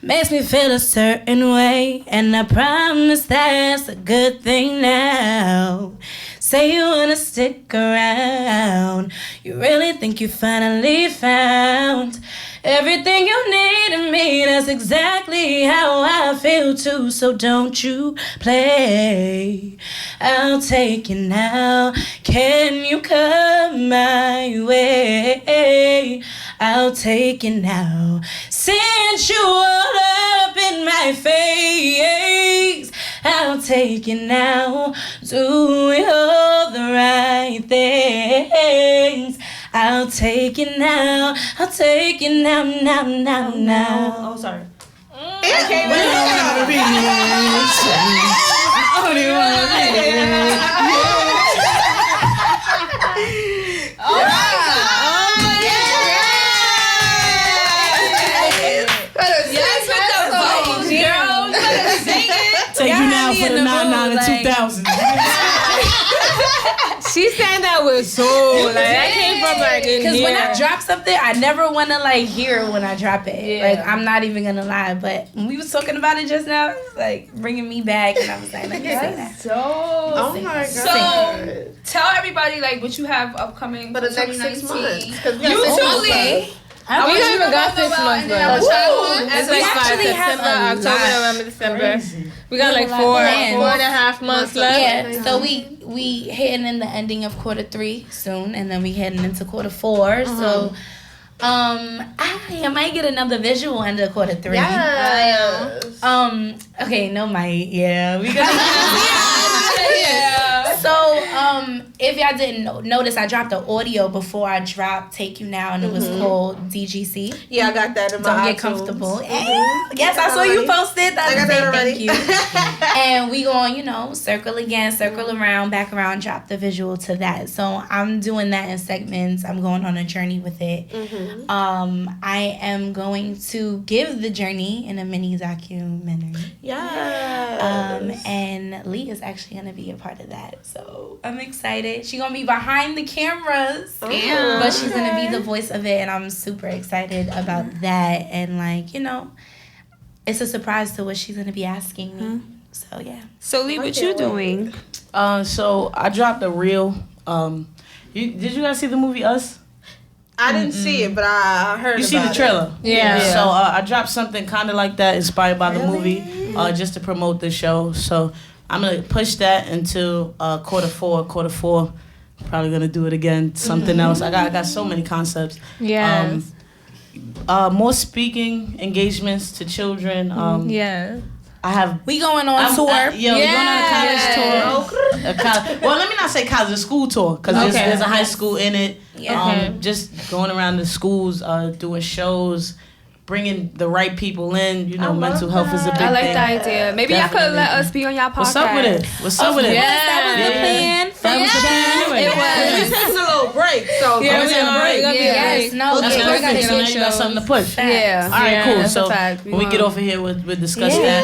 makes me feel a certain way, and I promise that's a good thing now. Say you wanna stick around. You really think you finally found everything you need in me. That's exactly how I feel too. So don't you play. I'll take you now. Can you come my way? I'll take you now. Since you all up in my face, I'll take you now. Doing all the right things. I'll take you now. I'll take you now, now. Oh, sorry. Take you now for the 99 and 2000. She sang that with soul. Like that came from like in here. Because when I drop something, I never want to like hear it when I drop it. Yeah. Like I'm not even gonna lie, but when we was talking about it just now, it's like bringing me back, and I was like, let me say that. Oh my god. So tell everybody like what you have upcoming for the next 6 months. Usually. We don't even got 6 months left. It's like 5 actually have September, a October, lot. November, December. Crazy. We got like four and a half months left. Yeah, so we hitting in the ending of quarter 3 soon, and then we heading into quarter 4. So, I might get another visual under quarter 3. Yes. Okay, no might. Yeah, we got. So, if y'all didn't notice, I dropped the audio before I dropped Take You Now, and it was called DGC. Yeah, I got that in my Don't get iTunes. comfortable. Yes, I saw you posted. I got that already. Thank you. And we going, circle again, circle around, back around, drop the visual to that. So I'm doing that in segments. I'm going on a journey with it. I am going to give the journey in a mini documentary. Yes. And Lee is actually going to be a part of that. So I'm excited. She's going to be behind the cameras. But she's going to be the voice of it. And I'm super excited about that. And it's a surprise to what she's going to be asking me. So, yeah. So Lee, what you doing? So I dropped a reel. Did you guys see the movie Us? I didn't see it, but I heard You see the about trailer? Yeah. So I dropped something kind of like that, inspired by the movie, just to promote the show. So I'm going to push that until quarter four. Probably going to do it again, something else. I got so many concepts. Yeah. More speaking engagements to children. Yeah. I have. We going on tour. We're going on a college tour. Well, let me not say college, a school tour, because there's a high school in it. Yeah. Just going around the schools, doing shows, bringing the right people in. Mental health is a big thing. I like the idea. Maybe y'all could let us be on y'all podcast. What's up with it? That was the plan. That was the plan anyway. We're taking a little break, so Yeah, we are. break. Yes, no, That's okay, perfect. we're So gonna now you got something to push. Yeah. All right, cool. that's So a fact. when we get off of here, we'll discuss that.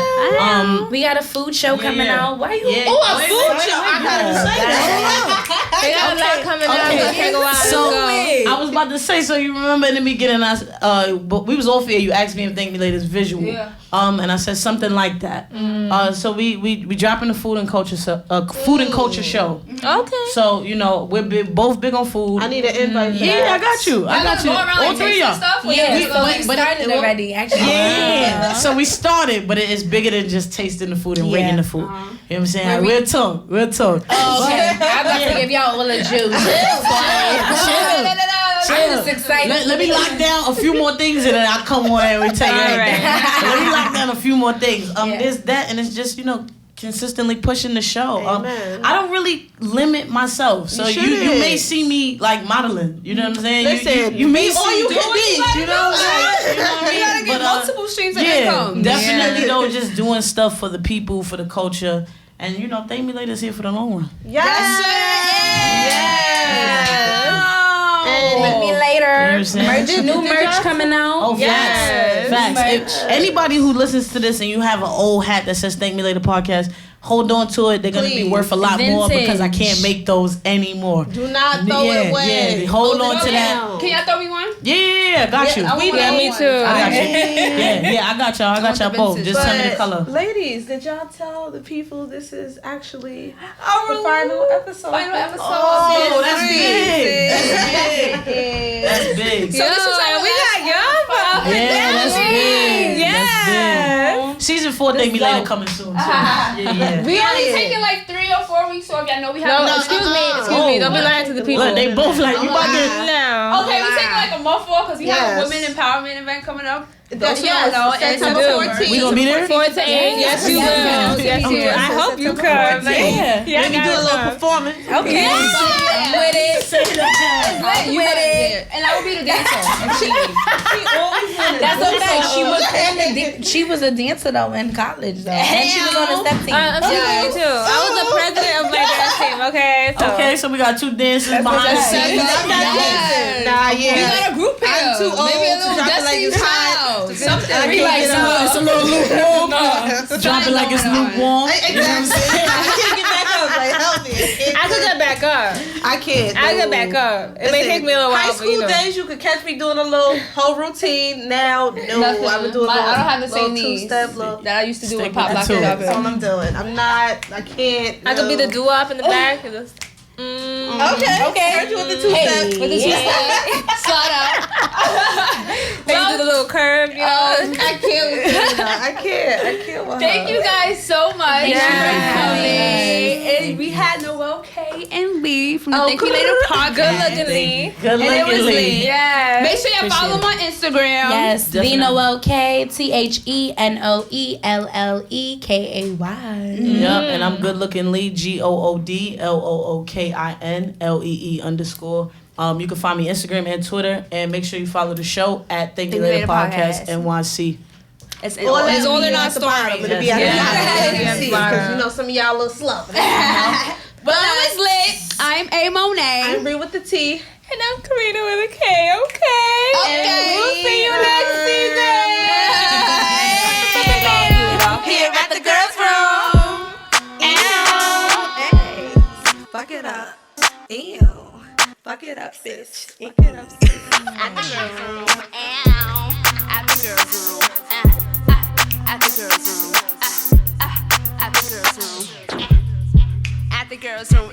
We got a food show coming out. Why you? Yeah. a food show. I gotta say that. They got a lot coming up. It's gonna take a while So to go. I was about to say, so you remember in the beginning, but we was off here. You asked me if Thank Me Later's visual, and I said something like that. So we dropping the food and culture show. Okay. So we're both big on food. I need an invite. For Yeah, that. I got you. All three of y'all. We started already, actually. Yeah. So we started, but it's bigger than just tasting the food and rating the food. You know what I'm saying? Real talk. Oh, okay. I'm about to give y'all all the juice. I'm just excited. Let me lock down a few more things and then I'll come on and we tell you everything. Let me lock down a few more things. There's that, and it's just consistently pushing the show. I don't really limit myself, so you may see me like modeling. You know what I'm saying? Listen, you may see all you can be. You know what I mean? You gotta get multiple streams of income. Definitely though, just doing stuff for the people, for the culture, and Thank Me Later's here for the long run. Yes. Thank me later. New merch coming out. Oh, facts. If anybody who listens to this and you have an old hat that says Thank Me Later podcast, hold on to it. They're gonna be worth a lot more because I can't make those anymore. Do not throw it away. Yeah, hold on to that. Can y'all throw me one? Yeah, got you. Me too. I got you. I got y'all. I got y'all both. Just tell me the color. Ladies, did y'all tell the people this is actually the final episode? Oh, that's big. That's big. So this is like we got y'all. Yeah, that's big. Yeah. That's big. Season 4 Thank Me Later coming soon. Yeah. We only taking like 3 or 4 weeks off. Y'all know we have. No, excuse me. Don't be lying to the people. Look, they both like you about to. No. Okay, we taking like a month off because we have a women empowerment event coming up. That's September 14th. We gonna be there? 4 to 8. Yes, you will. Yes, you will. I hope you come. Yeah. Maybe do a little performance. Okay. I'm with it. Say that. I'm with it. And I will be the dancer. She always wanted. That's okay. She was a dancer though in college though, and she was on the step team. I'm me too. I was the president of my dance team. Okay. So we got 2 dancers behind the scenes. Nah, yeah. We got a group here. I'm too old Maybe a to little drop it like Destiny's it's hot. Child. Something. It's a little lukewarm. Drop it like it's lukewarm. Exactly. I can't get back up. Like, help me. I could get back up. I can't. I could back up. It may take me a little while. High school days, you could catch me doing a little whole routine. Now, no, I'm gonna do a little. I don't have the same little knees two-step look. that I used to do Stick with Pop with Lock the It two. Up. That's all I'm doing. I can't. I could be the doo-wop in the back. And just, Okay. You with the two-step. With the two-step. Slide out. They do the little curve, you know. I can't. I can't. With Thank her. you guys so much Yes. for coming. And we had Noelle Kay and Lee from the Thank Me Later podcast. Good looking Lee. Good And it was looking Lee. lady. Yes. Make sure y'all follow them on Instagram. Yes, the Definitely. Noelle Kay, THENOELLEKAY. Yep, and I'm good looking Lee, GOODLOOKINLEE_. You can find me Instagram and Twitter, and make sure you follow the show at Thank You Later Podcast NYC. It's All all It's all in at our the bottom. stories. It'll be at the Yes. bottom. Because you know some of y'all a little slow. But that was lit. I'm A Monet. I'm Bree with the T. And I'm Karina with a K, okay? And we'll see you next season. Here at the girls' room. Hey, fuck it up. Ew. Fuck it up, bitch. Fuck it up, sis. At the girls' room. At the girls' room. At the girls' room. At the girls' room. At the girls' room.